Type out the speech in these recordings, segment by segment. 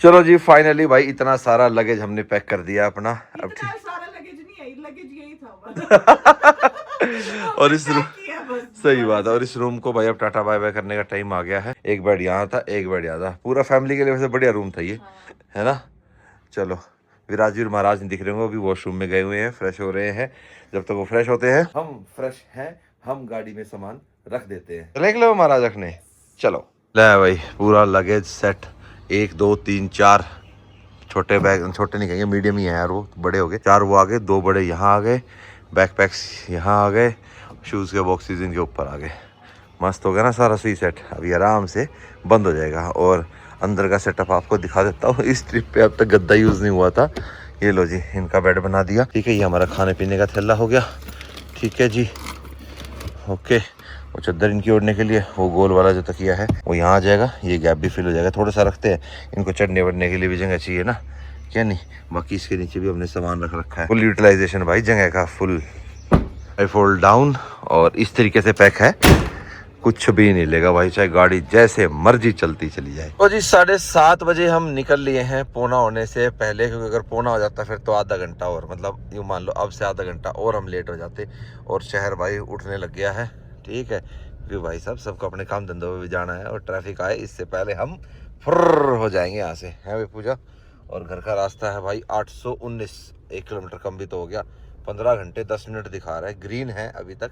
चलो जी फाइनली भाई इतना सारा लगेज हमने पैक कर दिया अपना। अब इतना सारा लगेज नहीं है, लगेज यही था और इस रूम, बस सही बात है, और इस रूम को भाई अब टाटा बाय बाय करने का टाइम आ गया है। एक बेड यहाँ था, एक बेड यहाँ था, पूरा फैमिली के लिए वैसे बढ़िया रूम था ये, है ना। चलो विराजवीर महाराज नहीं दिख रहे होंगे, अभी वॉशरूम में गए हुए हैं, फ्रेश हो रहे हैं। जब तक वो फ्रेश होते हैं हम फ्रेश हैं, हम गाड़ी में सामान रख देते हैं। चले लो महाराज रखने, चलो ले भाई पूरा लगेज सेट, 1 2 3 4 छोटे बैग, छोटे नहीं कहेंगे मीडियम ही है यार, वो बड़े हो गए। 4 वो आ गए, 2 बड़े यहाँ आ गए, बैकपैक्स यहाँ आ गए, शूज़ के बॉक्सेस इनके ऊपर आ गए। मस्त हो गया ना सारा सी सेट। अभी आराम से बंद हो जाएगा। और अंदर का सेटअप आपको दिखा देता हूँ। इस ट्रिप पे अब तक गद्दा यूज़ नहीं हुआ था। ये लो जी, इनका बेड बना दिया, ठीक है। ये हमारा खाने पीने का थैला हो गया, ठीक है जी, ओके। वो चादर इनकी ओढ़ने के लिए वो गोल वाला जो तकिया है वो यहाँ आ जाएगा, ये गैप भी फिल हो जाएगा। थोड़ा सा रखते हैं, इनको चढ़ने वढ़ने के लिए भी जगह चाहिए ना, क्या नहीं। बाकी इसके नीचे भी हमने सामान रख रखा है। फुल यूटिलाइजेशन भाई जगह का, फुल फोल्ड डाउन और इस तरीके से पैक है, कुछ भी नहीं लेगा भाई, चाहे गाड़ी जैसे मर्जी चलती चली जाए। तो जी 7:30 बजे हम निकल लिए हैं, पौना होने से पहले, क्योंकि अगर पौना हो जाता फिर तो आधा घंटा और, मतलब यूँ मान लो अब से आधा घंटा और हम लेट हो जाते। और शहर भाई उठने लग गया है, ठीक है, क्योंकि भाई साहब सबको अपने काम धंधों में भी जाना है और ट्रैफिक आए इससे पहले हम फुर्र हो जाएंगे यहाँ से, है भाई पूजा। और घर का रास्ता है भाई 819, 1 किलोमीटर कम भी तो हो गया। 15 घंटे 10 मिनट दिखा रहा है, ग्रीन है अभी तक।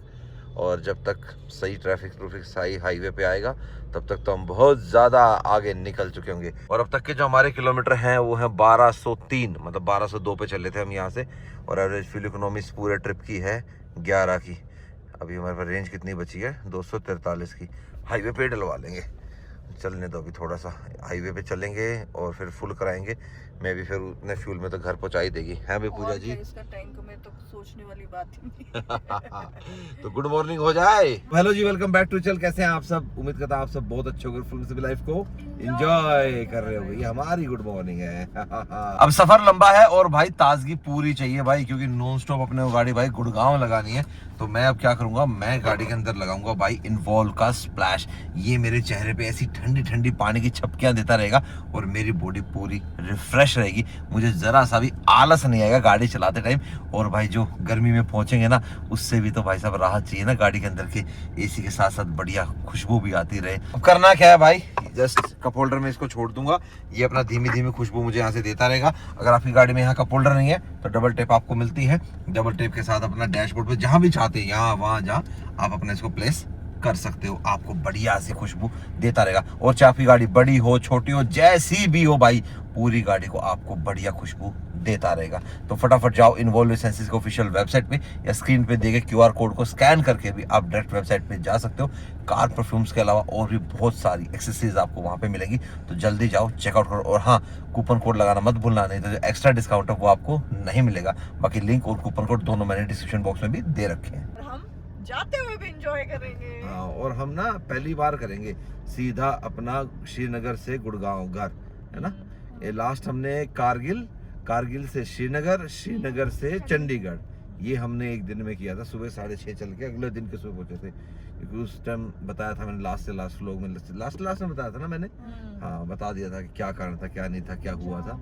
और जब तक सही ट्रैफिक सही हाईवे पे आएगा तब तक तो हम बहुत ज़्यादा आगे निकल चुके होंगे। और अब तक के जो हमारे किलोमीटर हैं वो हैं 1203, मतलब 1202 पे चले थे हम यहाँ से। और एवरेज फ्यूल इकोनॉमिक्स पूरे ट्रिप की है 11 की। अभी हमारे पास रेंज कितनी बची है, 243 की। हाईवे पे डलवा लेंगे, चलने दो अभी थोड़ा सा, हाईवे पे चलेंगे और फिर फुल कराएंगे। मैं भी फिर उतने फ्यूल में तो घर पहुंचा ही देगी, है भाई पूजा जी। इसका टैंक में तो सोचने वाली बात ही नहीं। तो गुड मॉर्निंग हो जाए। हेलो जी, वेलकम बैक टू चल। कैसे हैं आप सब? उम्मीद करता हूं आप सब बहुत अच्छे होंगे, फुल से लाइफ को एंजॉय कर रहे होंगे। ये हमारी गुड मॉर्निंग है। अब सफर लंबा है और भाई ताजगी पूरी चाहिए भाई, क्योंकि नॉन स्टॉप अपने को गाड़ी भाई गुड़गांव लगानी है। तो मैं अब क्या करूंगा, मैं गाड़ी के अंदर लगाऊंगा भाई इन्वॉल्व का स्प्लैश। ये मेरे चेहरे पे ऐसी ठंडी ठंडी पानी की छपकियां देता रहेगा और मेरी बॉडी पूरी रिफ्रेश रहेगी। मुझे जरा सा भी आलस नहीं आएगा गाड़ी चलाते टाइम। और भाई जो गर्मी में पहुंचेंगे ना, उससे भी तो भाई साहब राहत चाहिए ना गाड़ी के अंदर के एसी के साथ साथ बढ़िया खुशबू भी आती रहे। अब करना क्या है भाई, जस्ट कप होल्डर में इसको छोड़ दूंगा, ये अपना धीमी धीमी खुशबू मुझे यहाँ से देता रहेगा। अगर आपकी गाड़ी में यहाँ कप होल्डर नहीं है तो डबल टेप आपको मिलती है, डबल टेप के साथ अपना डैशबोर्ड पे जहां भी चाहते हैं, यहाँ वहां जहां आप अपने इसको प्लेस कर सकते हो, आपको बढ़िया सी खुशबू देता रहेगा। और चाहे आपकी गाड़ी बड़ी हो छोटी हो जैसी भी हो भाई, पूरी गाड़ी को आपको बढ़िया खुशबू देता रहेगा। तो फटाफट जाओ इन्वॉल्व एसेंशियल्स के ऑफिशियल वेबसाइट पे, या स्क्रीन पे देखे QR कोड को स्कैन करके भी आप डायरेक्ट वेबसाइट पे जा सकते हो। कार परफ्यूम्स के अलावा और भी बहुत सारी एक्सेसरीज आपको वहां पे मिलेंगी, तो जल्दी जाओ चेकआउट करो। और हाँ, कूपन कोड लगाना मत भूलना, नहीं तो जो एक्स्ट्रा डिस्काउंट है वो आपको नहीं मिलेगा। बाकी लिंक और कूपन कोड दोनों मैंने डिस्क्रिप्शन बॉक्स में भी दे रखे हैं। जाते हुए भी एंजॉय करेंगे। हाँ, और हम ना पहली बार करेंगे सीधा अपना श्रीनगर से गुड़गांव घर, है ना। ये लास्ट हमने कारगिल से श्रीनगर, श्रीनगर से चंडीगढ़, ये हमने एक दिन में किया था। सुबह 6:30 चल के अगले दिन के सुबह पहुंचे थे, क्योंकि उस टाइम बताया था मैंने लास्ट व्लॉग में, लास्ट में बताया था ना मैंने। हाँ, बता दिया था कि क्या कारण था, क्या नहीं था, क्या हुआ था।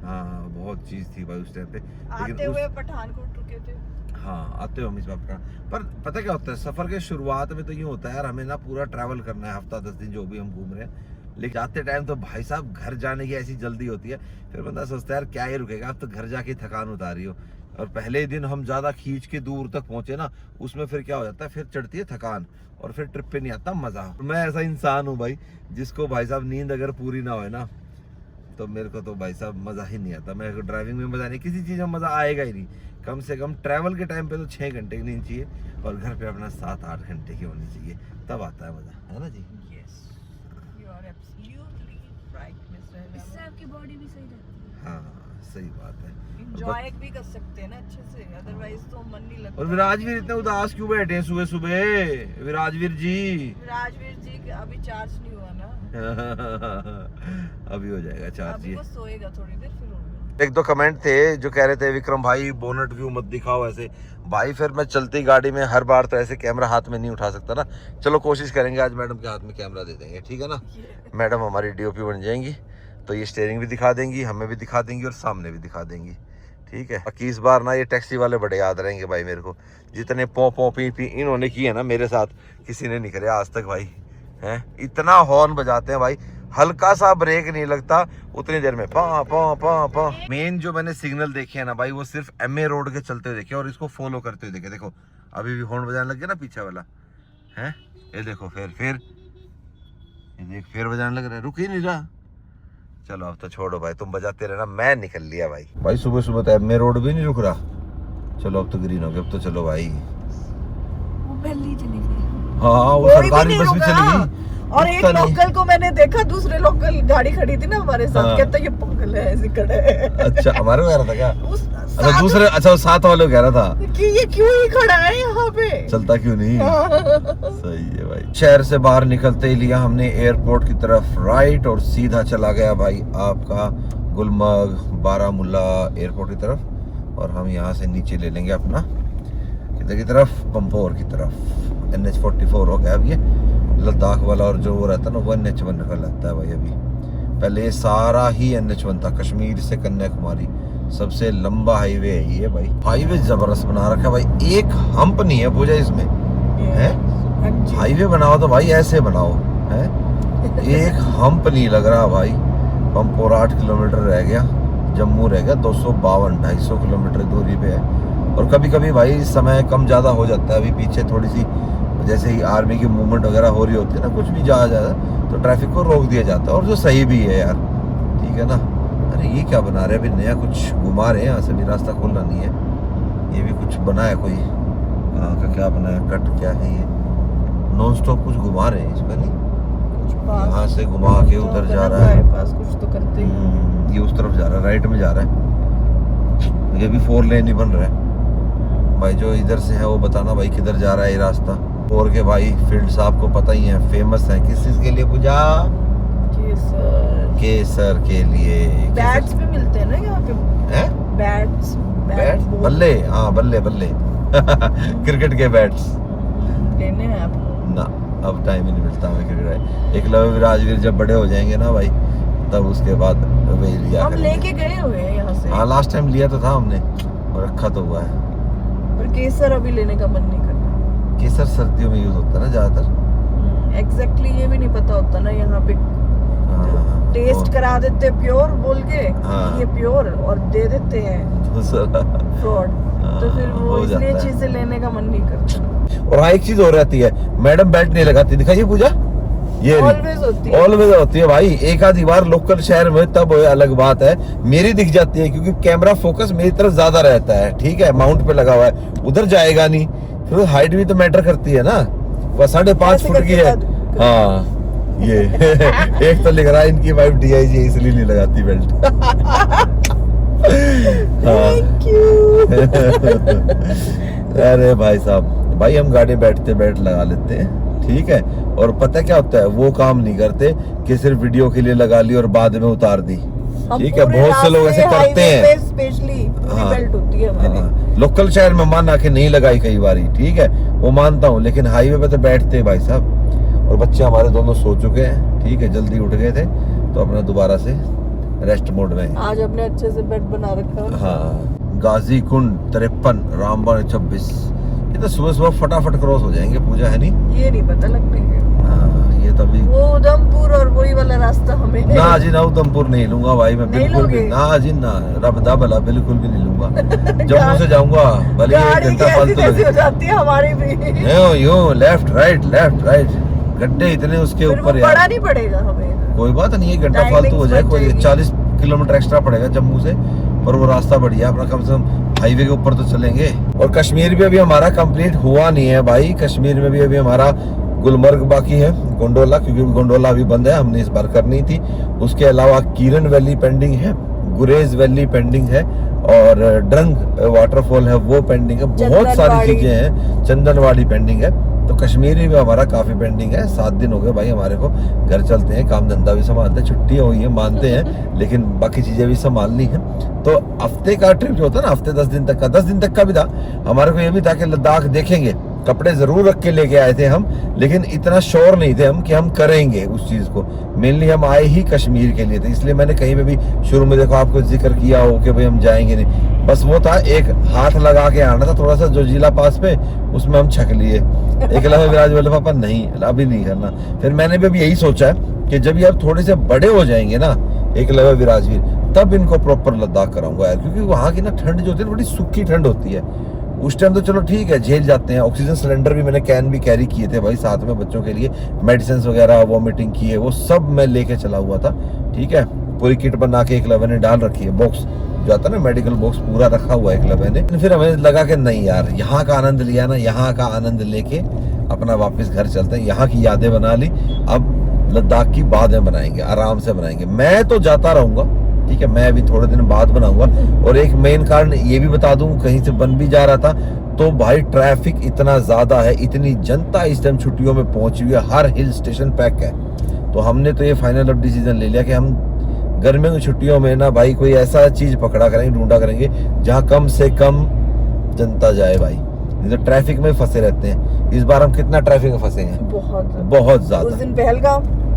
हाँ, बहुत चीज थी भाई उस टाइम पे। आते हुए पठानकोट रुके थे। हाँ, आते हो हम इस बात का। पर पता क्या होता है, सफर के शुरुआत में तो यूँ होता है यार, हमें ना पूरा ट्रैवल करना है, हफ्ता 10 दिन जो भी हम घूम रहे हैं। लेकिन जाते टाइम तो भाई साहब घर जाने की ऐसी जल्दी होती है, फिर बंदा सोचता है यार क्या ही रुकेगा, अब तो घर जाके थकान उतारी हो। और पहले ही दिन हम ज्यादा खींच के दूर तक पहुंचे ना, उसमें फिर क्या हो जाता है, फिर चढ़ती है थकान और फिर ट्रिप पे नहीं आता मजा। मैं ऐसा इंसान हूँ भाई जिसको भाई साहब नींद अगर पूरी ना हो ना, तो मेरे को तो भाई साहब मजा ही नहीं आता। मेरे को ड्राइविंग में मजा नहीं, किसी चीज में मजा आएगा ही नहीं। कम से कम ट्रैवल के टाइम पे तो 6 घंटे की नींद चाहिए और घर पे अपना 7-8 घंटे की होनी चाहिए, तब आता है मजा, है ना जी। इससे आपकी बॉडी भी सही रहती है। हाँ, सही बात है। एंजॉय भी कर सकते हैं ना अच्छे से, अदरवाइज तो मन नहीं लगता। और विराजवीर इतने उदास क्यों बैठे हैं सुबह सुबह? विराजवीर जी अभी चार्ज नहीं हुआ ना। अभी हो जाएगा चार्ज। अभी वो सोएगा थोड़ी देर, फिर होगा। 1-2 कमेंट थे जो कह रहे थे विक्रम भाई बोनट व्यू मत दिखाओ ऐसे। भाई फिर मैं चलती गाड़ी में हर बार तो ऐसे कैमरा हाथ में नहीं उठा सकता ना। चलो कोशिश करेंगे आज मैडम के हाथ में कैमरा दे देंगे, ठीक है ना। मैडम हमारी DOP बन जाएंगी तो ये स्टीयरिंग भी दिखा देंगी, हमें भी दिखा देंगी और सामने भी दिखा देंगी। ठीक है, बाकी इस बार ना ये टैक्सी वाले बड़े याद रहेंगे भाई मेरे को। जितने पौ पी पी इन्होंने किए ना मेरे साथ, किसी ने नहीं करे आज तक भाई। हैं, इतना हॉर्न बजाते हैं भाई, हल्का सा ब्रेक नहीं लगता, उतनी देर में पा पा पा पा। मेन जो मैंने सिग्नल देखे हैं ना भाई, वो सिर्फ MA रोड के चलते हुए देखे और इसको फॉलो करते हुए देखे। देखो अभी भी हॉर्न बजाने लग गया ना पीछे वाला, है ये देखो, फिर ये देख फिर बजाने लग रहा है, रुक ही नहीं रहा। चलो अब तो छोड़ो भाई, तुम बजाते रहना, मैं निकल लिया भाई। भाई सुबह सुबह तो MA रोड भी नहीं रुक रहा। चलो अब तो ग्रीन हो गया, अब तो चलो भाई। वो पहले चली गई। हाँ वो सरकारी बस भी चली गई। और एक लोकल को मैंने देखा, दूसरे लोकल गाड़ी खड़ी थी ना हमारे साथ, हाँ। कहता ये पागल है ऐसे खड़े है। अच्छा हमारे को कह रहा था क्या? अच्छा साथ दूसरे, अच्छा वो साथ वाले को कह रहा था कि ये क्यों ही खड़ा है यहाँ पे, चलता क्यों नहीं। सही है भाई। शहर से बाहर निकलते ही लिया हमने एयरपोर्ट की तरफ राइट और सीधा चला गया भाई आपका गुलमर्ग बारामूला एयरपोर्ट की तरफ। और हम यहाँ से नीचे ले लेंगे अपना किधर की तरफ, पंपोर की तरफ। NH44 हो गया अब ये लद्दाख वाला, और जो वो रहता है ना वो NH1 का लगता है भाई अभी। पहले ये सारा ही NH1 था, कश्मीर से कन्याकुमारी सबसे लंबा हाईवे है ये भाई। हाईवे जबरदस्त बना रखा है भाई, एक हम्प नहीं है पूजा इसमें, है हाईवे बनाओ तो भाई ऐसे बनाओ, है एक हम्प नहीं लग रहा भाई। पंपोर 8 किलोमीटर रह गया, जम्मू रह गया 252 किलोमीटर दूरी पे है। और कभी कभी भाई समय कम ज़्यादा हो जाता है, अभी पीछे थोड़ी सी जैसे ही आर्मी की मूवमेंट वगैरह हो रही होती है ना, कुछ भी जा तो ट्रैफिक को रोक दिया जाता है, और जो सही भी है यार, ठीक है ना। अरे ये क्या बना रहे हैं अभी, नया कुछ घुमा रहे हैं, यहाँ से भी रास्ता खोलना नहीं है। ये भी कुछ बना है कोई, कहाँ का क्या बना है, कट क्या है ये, नॉन स्टॉप कुछ घुमा रहे हैं इसमें, नहीं यहाँ से घुमा के उधर जा रहा है पास कुछ तो करते ही। ये उस तरफ जा रहा है, राइट में जा रहा है। ये भी 4 लेन ही बन रहा है भाई। जो इधर से है वो बताना भाई किधर जा रहा है ये रास्ता। और के भाई फील्ड्स आपको पता ही है, फेमस है किस चीज के लिए पूजा, केसर के लिए। बैट्स भी मिलते हैं ना यहाँ पे, हैं बैट्स बैट बल्ले, हाँ बल्ले क्रिकेट के बैट्स लेने हैं आपको ना, अब टाइम ही नहीं मिलता हमें क्रिकेट। एकलव्य राजवीर जब बड़े हो जाएंगे ना भाई, तब उसके बाद वही लिया हम लेके गए हुए हैं यहाँ से। हाँ लास्ट टाइम लिया तो था हमने, और रखा तो हुआ है। पर केसर अभी लेने का मन नहीं कर रहा। केसर सर्दियों में यूज होता है ना ज्यादातर। एग्जैक्टली ये भी नहीं पता होता ना यहाँ पे, हाँ, टेस्ट करा देते प्योर बोल के हाँ। ये प्योर, और दे देते हैं दूसरा फ्रॉड, तो फिर वो हो इसलिए जाता है। चीजें लेने का मन नहीं करता। और हाँ एक चीज और रहती है, मैडम बेल्ट नहीं लगाती, दिखाइए पूजा, ये ऑलवेज होती है, ऑलवेज होती है भाई। एक आधी बार लोकल शहर में तब अलग बात है, मेरी दिख जाती है क्योंकि कैमरा फोकस मेरी तरफ ज्यादा रहता है, ठीक है, माउंट पे लगा हुआ है, उधर जाएगा नहीं। फिर हाइट भी तो मैटर करती है ना, वह 5.5 फुट की है। हाँ ये एक तो लिख रहा है इनकी वाइफ DIG इसलिए नहीं लगाती बेल्ट। Thank you. अरे भाई साहब, भाई हम गाड़ी बैठते बैठ लगा लेते हैं, ठीक है। और पता क्या होता है, वो काम नहीं करते कि सिर्फ वीडियो के लिए लगा ली और बाद में उतार दी, ठीक है। बहुत से लोग ऐसे करते हैं, स्पेशली हाँ, बेल्ट होती है हमारी। हाँ, लोकल शहर में मान आके नहीं लगाई कई बारी, ठीक है, वो मानता हूँ, लेकिन हाईवे पे तो बैठते हैं भाई साहब। और बच्चे हमारे दोनों सो चुके हैं, ठीक है, जल्दी उठ गए थे तो अपना दोबारा से रेस्ट मोड में। आज अपने अच्छे से बेड बना रखा है। हाँ, गाजी कुंड 53, रामबन 26, ये तो सुबह सुबह फटाफट क्रॉस हो जाएंगे पूजा, है नहीं? ये नहीं पता लगने के। हाँ, ये तभी वो उधमपुर और वही वाला रास्ता हमें ना जी, ना उधमपुर नहीं लूंगा भाई मैं, नहीं बिल्कुल भी लोगे? ना जी, ना रब दा भला बिल्कुल भी नहीं लूंगा। जम्मू से जाऊंगा भले 1 गाड़ी घंटा कैसी फालतू कैसी लगे। हो जाती है हमारी भी। यूं लेफ्ट राइट गड्ढे इतने उसके फिर वो ऊपर बड़ा यार, नहीं पड़ेगा हमें। कोई बात नहीं, 1 घंटा Timings फालतू हो जाए, बच कोई जाएगी। 40 किलोमीटर एक्स्ट्रा पड़ेगा जम्मू से, पर वो रास्ता बढ़िया अपना, कम से कम हाईवे के ऊपर तो चलेंगे। और कश्मीर भी अभी हमारा कंप्लीट हुआ नहीं है भाई, कश्मीर में भी अभी हमारा गुलमर्ग बाकी है, गोंडोला, क्योंकि गोंडोला अभी बंद है, हमने इस बार करनी थी। उसके अलावा कीरन वैली पेंडिंग है, गुरेज वैली पेंडिंग है, और ड्रंग वाटरफॉल है वो पेंडिंग है, बहुत सारी चीजें हैं, चंदनवाड़ी पेंडिंग है। तो कश्मीर में हमारा काफी पेंडिंग है। 7 दिन हो गए भाई हमारे को, घर चलते हैं, काम धंधा भी संभालते हैं, छुट्टियां हुई है मानते हैं, लेकिन बाकी चीजें भी संभालनी है। तो हफ्ते का ट्रिप जो होता है ना, हफ्ते 10 दिन तक का, 10 दिन तक का भी था हमारे को, ये भी था कि लद्दाख देखेंगे, कपड़े जरूर रख के लेके आए थे हम, लेकिन इतना श्योर नहीं थे हम कि हम करेंगे उस चीज को। मेनली हम आए ही कश्मीर के लिए थे, इसलिए मैंने कहीं पे भी शुरू में देखो आपको जिक्र किया हो कि भाई हम जाएंगे नहीं, बस वो था एक हाथ लगा के आना था थोड़ा सा जो जिला पास पे, उसमें हम छक लिए। एक लगा विराज बोले पापा नहीं अभी नहीं करना। फिर मैंने भी यही सोचा है कि जब ये अब थोड़े से बड़े हो जाएंगे ना एक लगा विराजवीर, तब इनको प्रॉपर लद्दाख कराऊंगा यार, क्योंकि वहाँ की ना ठंड जो होती है बड़ी सूखी ठंड होती है। उस टाइम तो चलो ठीक है झेल जाते हैं। ऑक्सीजन सिलेंडर भी मैंने कैन भी कैरी किए थे भाई साथ में बच्चों के लिए, मेडिसिन वगैरह वॉमिटिंग की है वो सब मैं लेके चला हुआ था, ठीक है। पूरी किट बना के एकलव्य ने डाल रखी है, बॉक्स जो आता है ना मेडिकल बॉक्स पूरा रखा हुआ है एकलव्य ने। फिर हमें लगा कि नहीं यार यहाँ का आनंद लिया ना, यहाँ का आनंद लेके अपना वापस घर चलते हैं। यहाँ की यादें बना ली, अब लद्दाख की बाद में बनाएंगे, आराम से बनाएंगे। मैं तो जाता रहूंगा, ठीक है, मैं अभी थोड़े दिन बाद बनाऊंगा। और एक मेन कारण ये भी बता दूं, कहीं से बन भी जा रहा था तो भाई ट्रैफिक इतना ज्यादा है, इतनी जनता इस टाइम छुट्टियों में पहुंची हुई है, हर हिल स्टेशन पैक है। तो हमने तो ये फाइनल अब डिसीजन ले लिया कि हम गर्मियों की छुट्टियों में ना भाई कोई ऐसा चीज पकड़ा करेंगे, ढूंढा करेंगे जहाँ कम से कम जनता जाए भाई, नहीं तो ट्रैफिक में फंसे रहते हैं। इस बार हम कितना ट्रैफिक में फंसे हैं, बहुत ज्यादा। उस दिन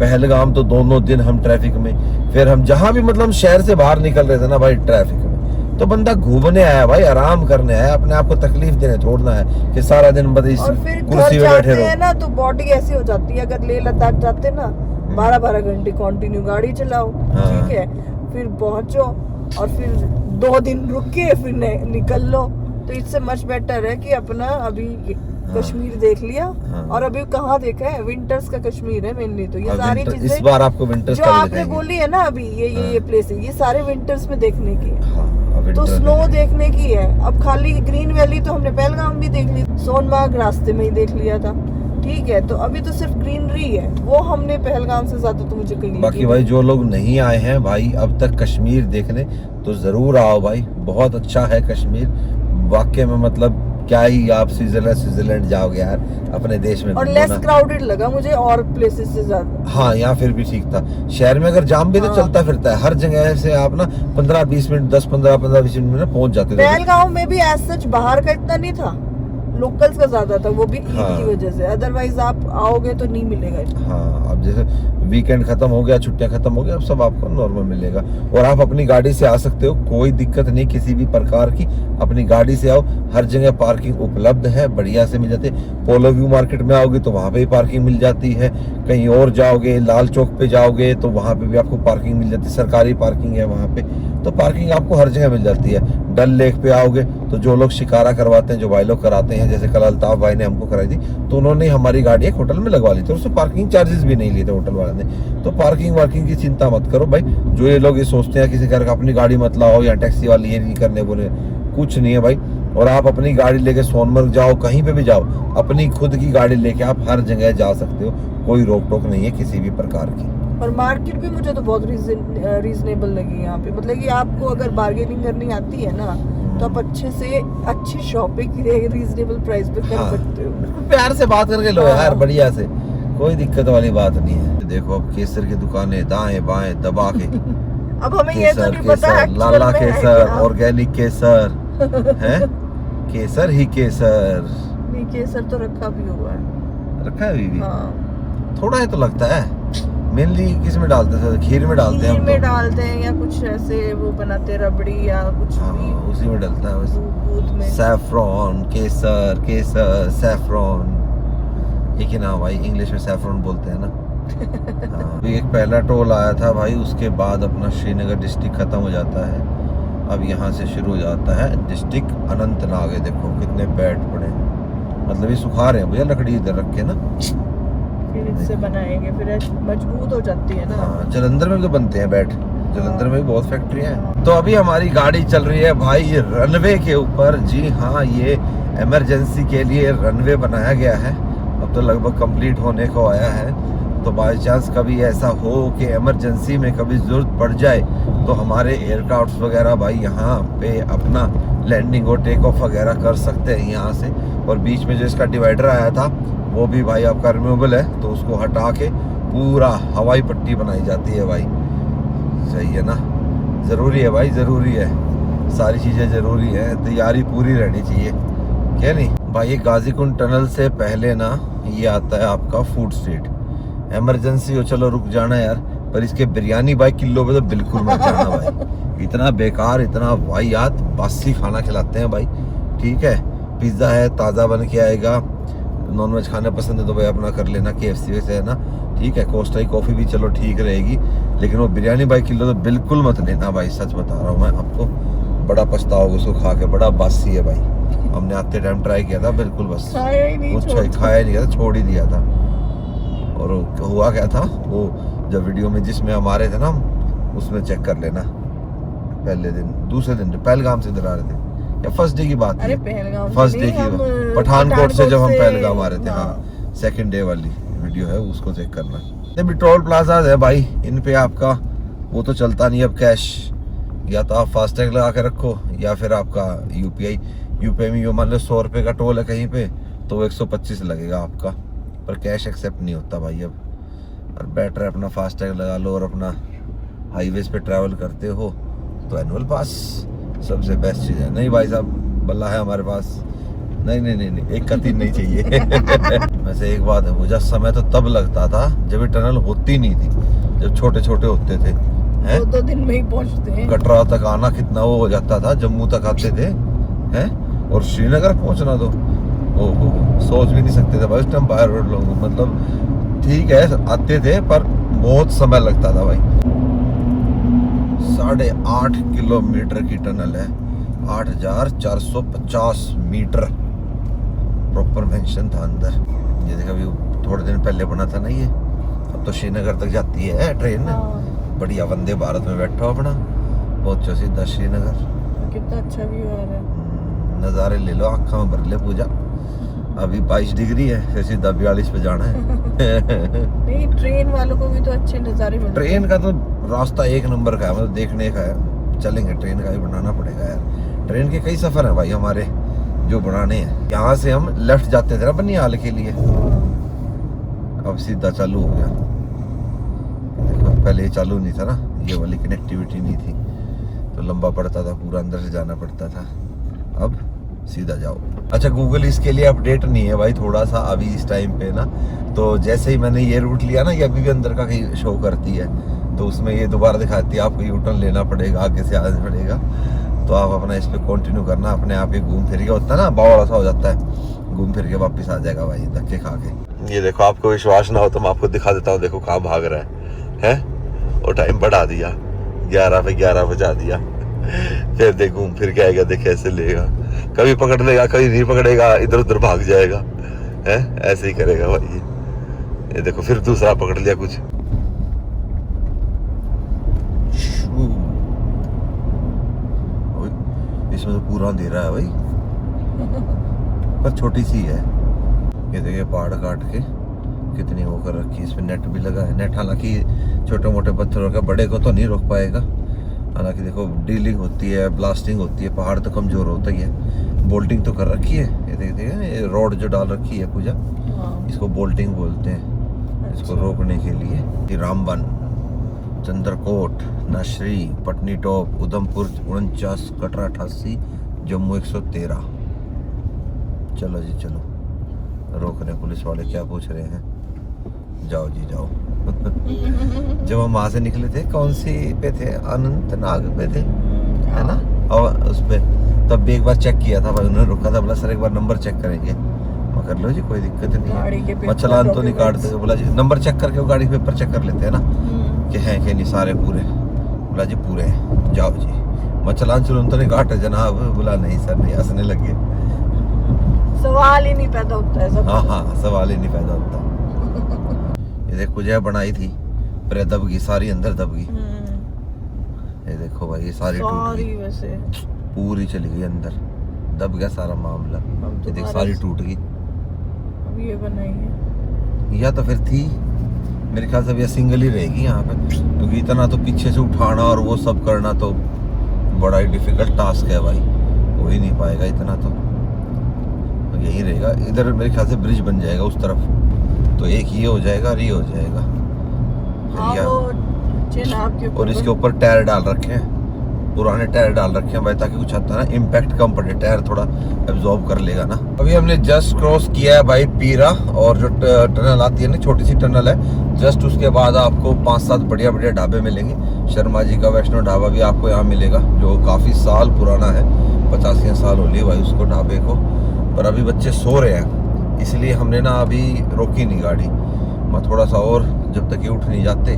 पहलगाम तो दोनों दिन हम ट्रैफिक में, फिर हम जहां भी मतलब शहर से बाहर निकल रहे थे ना भाई ट्रैफिक में। तो बंदा घूमने आया भाई, आराम करने आया, अपने आप को तकलीफ देने थोड़ना है कि सारा दिन बस इस कुर्सी में बैठे रहो ना, तो बॉडी ऐसी हो जाती है। अगर लेह लद्दाख जाते ना 12-12 घंटे कंटिन्यू गाड़ी चलाओ, ठीक है, फिर पहुंचो और फिर 2 दिन रुक के फिर निकल लो। तो इससे मच बेटर है कि अपना अभी कश्मीर देख लिया। और अभी कहाँ देखा है, विंटर्स का कश्मीर है मेनली। तो ये सारी चीजें इस बार आपको विंटर्स जो आपने बोली है ना अभी, ये प्लेस है, ये सारे विंटर्स में देखने की है। तो स्नो देखने की है। अब खाली ग्रीन वैली तो हमने पहलगाम भी देख ली, सोनमार्ग रास्ते में ही देख लिया था, ठीक है। तो अभी तो सिर्फ ग्रीनरी है, वो हमने पहलगाम से ज्यादा तो मुझे कहीं। बाकी भाई जो लोग नहीं आए हैं भाई अब तक कश्मीर देखने, तो जरूर आओ भाई, बहुत अच्छा है कश्मीर वाकई में। मतलब क्या ही आप स्विट्जरलैंड जाओगे यार अपने देश में, और लेस क्राउडेड लगा मुझे और प्लेसेस से ज्यादा। हाँ यहाँ फिर भी ठीक था। शहर में अगर जाम भी तो चलता फिरता है, हर जगह से आप ना 15-20 मिनट 10-15-20 मिनट में पहुंच जाते थे। पहलगाम में भी एज सच बाहर का इतना नहीं था, लोकल्स का ज्यादा था, वो भी ईद की वजह से। अदरवाइज आप आओगे तो नहीं मिलेगा। हाँ अब जैसे वीकेंड खत्म हो गया, छुट्टियां खत्म हो गया, अब सब आपको नॉर्मल मिलेगा। और आप अपनी गाड़ी से आ सकते हो, कोई दिक्कत नहीं किसी भी प्रकार की, अपनी गाड़ी से आओ, हर जगह पार्किंग उपलब्ध है, बढ़िया से मिल जाती है। पोलो व्यू मार्केट में आओगे तो वहाँ पे भी पार्किंग मिल जाती है, कहीं और जाओगे लाल चौक पे जाओगे तो वहाँ पे भी आपको पार्किंग मिल जाती है, सरकारी पार्किंग है वहाँ पे। तो पार्किंग आपको हर जगह मिल जाती है। डल लेक पे आओगे तो जो लोग शिकारा करवाते हैं, जो भाई लोग कराते हैं, जैसे कल अल्ताफ भाई ने हमको कराई थी, तो उन्होंने हमारी गाड़ी एक होटल में लगवा ली थी, उससे पार्किंग चार्जेस भी नहीं लिए थे होटल वाले ने। तो पार्किंग वार्किंग की चिंता मत करो भाई। जो ये लोग ये सोचते हैं किसी घर का अपनी गाड़ी मत लाओ या टैक्सी वाले ये नहीं करने बोले, कुछ नहीं है भाई। और आप अपनी गाड़ी लेके सोनमर्ग जाओ, कहीं पे भी जाओ, अपनी खुद की गाड़ी लेके आप हर जगह जा सकते हो, कोई रोक टोक नहीं है किसी भी प्रकार की। और मार्केट भी मुझे तो बहुत रीजनेबल लगी यहाँ पे। मतलब कि आपको अगर बार्गेनिंग करनी आती है ना, तो आप अच्छे से अच्छी शॉपिंग रीजनेबल प्राइस पे कर सकते हो। प्यार से बात करके लो यार, बढ़िया से, कोई दिक्कत वाली बात नहीं है। देखो अब केसर की दुकानें दाएं बाएं दबा के अब हमें ये तो नहीं पता लाला केसर, ऑर्गेनिक केसर है, केसर ही केसर। नहीं केसर तो रखा भी हुआ है, रखा है अभी भी। थोड़ा है तो लगता है। मेनली किस में डालते हैं, खीर में डालते हैं, खीर में डालते हैं या कुछ ऐसे वो बनाते हैं रबड़ी या कुछ भी, उसी में डलता है बस। दूध में सैफरॉन, केसर, केसर, सैफरॉन, एक ही नाम भाई, इंग्लिश में सैफरॉन बोलते हैं ना। अभी एक पहला टोल आया था भाई, उसके बाद अपना श्रीनगर डिस्ट्रिक्ट खत्म हो जाता है। अब यहाँ से शुरू हो जाता है डिस्ट्रिक्ट अनंतनाग। है देखो कितने बैट पड़े, मतलब ये सुखा रहे हैं भैया लकड़ी इधर रख के ना, फिर इससे बनाएंगे, फिर मजबूत हो जाती है ना। हाँ जलंधर में तो बनते हैं बैट, जलंधर में भी बहुत फैक्ट्रियां हैं। तो अभी हमारी गाड़ी चल रही है भाई रनवे के ऊपर। जी हाँ, ये इमरजेंसी के लिए रनवे बनाया गया है, अब तो लगभग कंप्लीट होने को आया है। तो बाई चांस कभी ऐसा हो कि इमरजेंसी में कभी ज़रूरत पड़ जाए तो हमारे एयरक्राफ्ट वगैरह भाई यहाँ पे अपना लैंडिंग और टेक ऑफ वगैरह कर सकते हैं यहाँ से। और बीच में जो इसका डिवाइडर आया था वो भी भाई आपका रिमूवेबल है, तो उसको हटा के पूरा हवाई पट्टी बनाई जाती है भाई। सही है ना, ज़रूरी है भाई, ज़रूरी है, सारी चीज़ें ज़रूरी है, तैयारी पूरी रहनी चाहिए, क्या नहीं। भाई ये गाजीकुंड टनल से पहले ना ये आता है आपका फूड स्ट्रीट। इमरजेंसी हो चलो रुक जाना यार, पर इसके बिरयानी भाई किलो पे तो बिल्कुल मत जाना भाई। इतना बेकार, इतना वाहियात बासी खाना खिलाते हैं भाई। ठीक है, पिज्ज़ा है ताज़ा बन के आएगा। नॉनवेज खाने पसंद है तो भाई अपना कर लेना, KFC से है ना। ठीक है, कोस्टा कॉफ़ी भी चलो ठीक रहेगी, लेकिन वो बिरयानी भाई किलो तो बिल्कुल मत लेना भाई, सच बता रहा हूँ मैं आपको। बड़ा पछताओगे उसको खा के, बड़ा बासी है भाई। हमने आते टाइम ट्राई किया था, बिल्कुल बस खाया ही नहीं, खाया नहीं गया था, छोड़ ही दिया था। और हुआ क्या था वो, जब वीडियो में जिसमें हम आ रहे थे ना, उसमें चेक कर लेना। पहले दिन, दूसरे दिन पहलगाम से इधर आ रहे थे, या फर्स्ट डे की बात अरे है, पहलगाम फर्स्ट से डे नहीं, हम की, पठानकोट से जब हम पहलगाम आ रहे थे। हाँ। हाँ, सेकंड डे वाली वीडियो है, उसको चेक करना। ये टोल प्लाजा है भाई, इन पे आपका वो तो चलता नहीं अब कैश, या तो आप फास्टैग लगा के रखो या फिर आपका यूपीआई में, यो मान लो 100 रुपये का टोल है कहीं पे तो वो 125 लगेगा आपका, पर कैश एक्सेप्ट नहीं होता भाई अब। और बेटर है अपना फास्टैग लगा लो, और अपना हाईवेज पे ट्रैवल करते हो तो एनुअल पास सबसे बेस्ट चीज़ है। नहीं भाई साहब, बल्ला है हमारे पास, नहीं, एक का 3 नहीं चाहिए। वैसे एक बात है, मुझे समय तो तब लगता था जब ये टनल होती नहीं थी, जब छोटे छोटे होते थे, हैं 2 दिन में ही पहुंचते हैं। कटरा तक आना कितना वो हो जाता था, जम्मू तक आते थे, हैं, और श्रीनगर पहुंचना तो ओहो सोच भी नहीं सकते थे भाई उस टाइम। बाहर रोड लोग मतलब ठीक है आते थे, पर बहुत समय लगता था भाई। 8.5 किलोमीटर की टनल है, 8,450 मीटर प्रॉपर मेंशन था अंदर। ये देखा अभी थोड़े दिन पहले बना था ना ये, अब तो श्रीनगर तक जाती है ट्रेन। बढ़िया वंदे भारत में बैठो अपना, पहुंचो सीधा श्रीनगर। कितना अच्छा व्यू आ रहा है, नज़ारे ले लो, आँखों में भर ले पूजा। अभी 22 डिग्री है, फिर सीधा 42 पे जाना है। नहीं ट्रेन वालों को भी तो अच्छे नज़ारे मिलते हैं। ट्रेन का तो रास्ता एक नंबर का है, मतलब देखने का है। चलेंगे, ट्रेन का भी बनाना पड़ेगा यार। ट्रेन के कई सफ़र हैं भाई हमारे जो बनाने हैं। यहाँ से हम लेफ्ट जाते थे ना बनिहाल के लिए, अब सीधा चालू हो गया। देखो पहले ये चालू नहीं था ना, ये वाली कनेक्टिविटी नहीं थी, तो लंबा पड़ता था, पूरा अंदर से जाना पड़ता था। अब सीधा जाओ। अच्छा, गूगल इसके लिए अपडेट नहीं है भाई थोड़ा सा अभी इस टाइम पे ना, तो जैसे ही मैंने ये रूट लिया ना, ये अभी भी अंदर का कहीं शो करती है, तो उसमें ये दोबारा दिखाती है आपको यू टर्न लेना पड़ेगा, आगे से आना पड़ेगा। तो आप अपना इस पे कंटिन्यू करना, अपने आप ही घूम फिर के होता है ना, बावड़ा सा हो जाता है, घूम फिर के वापस आ जाएगा भाई धक्के खा के। ये देखो, आपको विश्वास ना हो तो मैं आपको दिखा देता हूँ। देखो कहाँ भाग रहा है, और टाइम बढ़ा दिया, 11 पे 11 बजा दिया। फिर देख घूम फिर के आएगा, देख कैसे लेगा, कभी पकड़ लेगा कभी नहीं पकड़ेगा, इधर उधर भाग जाएगा, है ऐसे ही करेगा भाई। ये देखो फिर दूसरा पकड़ लिया कुछ। इसमें तो पूरा अंधेरा है भाई, पर छोटी सी है। ये देखिए पहाड़ काट के कितनी वो कर रखी है, इसमें नेट भी लगा है। नेट हालांकि छोटे मोटे पत्थरों का, बड़े को तो नहीं रोक पाएगा। हालांकि देखो डीलिंग होती है, ब्लास्टिंग होती है, पहाड़ तो कमजोर होता ही है। बोल्टिंग तो कर रखी है, ये देखिए ये रोड जो डाल रखी है पूजा, इसको बोल्टिंग बोलते हैं, इसको रोकने के लिए। ये रामबन, चंद्रकोट, नशरी, पटनी टॉप, उधमपुर 49, कटरा 88, जम्मू 113। चलो जी चलो, रोक रहे पुलिस वाले, क्या पूछ रहे हैं, जाओ जी जाओ। जब हम वहां से निकले थे, कौन सी पे थे, अनंतनाग पे थे, है ना, और उस पे तब भी एक बार चेक किया था भाई, उन्होंने रुका था, बोला सर एक बार नंबर चेक करेंगे। मैं कर लो जी, कोई दिक्कत नहीं है, मैं चालान तो नहीं काटते। बोला जी नंबर चेक करके वो गाड़ी के पेपर चेक कर लेते हैं ना, कि हैं कि नहीं सारे पूरे। बोला जी पूरे हैं, जाओ जी। मैं चालान चुलन तो नहीं काटे जनाब। बोला नहीं सर नहीं, हंसने लगे। सवाल ही नहीं पैदा होता है सब। हाँ, सवाल ही नहीं पैदा होता। ये देख कुछ बनाई थी, पर दब गई सारी, अंदर दब गई। ये देखो भाई, ये सारी टूट गई, वैसे पूरी चली गई अंदर, दब गया सारा मामला। ये देख सारी टूट गई। अब ये बनाई है, या तो फिर थी, मेरे ख्याल से अब ये सिंगल ही रहेगी यहाँ पे, क्योंकि इतना तो पीछे से उठाना और वो सब करना तो बड़ा ही डिफिकल्ट टास्क है भाई, हो ही नहीं पाएगा इतना तो यही रहेगा। इधर मेरे ख्याल से ब्रिज बन जाएगा उस तरफ, तो एक ये हो जाएगा और ये हो जाएगा। हाँ, वो चिनाब के ऊपर, और इसके ऊपर टायर डाल रखे हैं, पुराने टायर डाल रखे हैं भाई, ताकि कुछ आता है ना इम्पैक्ट कम पड़े, टायर थोड़ा एब्जॉर्ब कर लेगा ना। अभी हमने जस्ट क्रॉस किया है भाई पीरा, और जो टनल आती है ना, छोटी सी टनल है, जस्ट उसके बाद आपको 5-7 बढ़िया बढ़िया ढाबे मिलेंगे। शर्मा जी का वैष्णो ढाबा भी आपको यहाँ मिलेगा, जो काफ़ी साल पुराना है, 85 साल हो लिए भाई उसको ढाबे को। पर अभी बच्चे सो रहे हैं, इसलिए हमने ना अभी रोकी नहीं गाड़ी। मैं थोड़ा सा और जब तक ये उठ नहीं जाते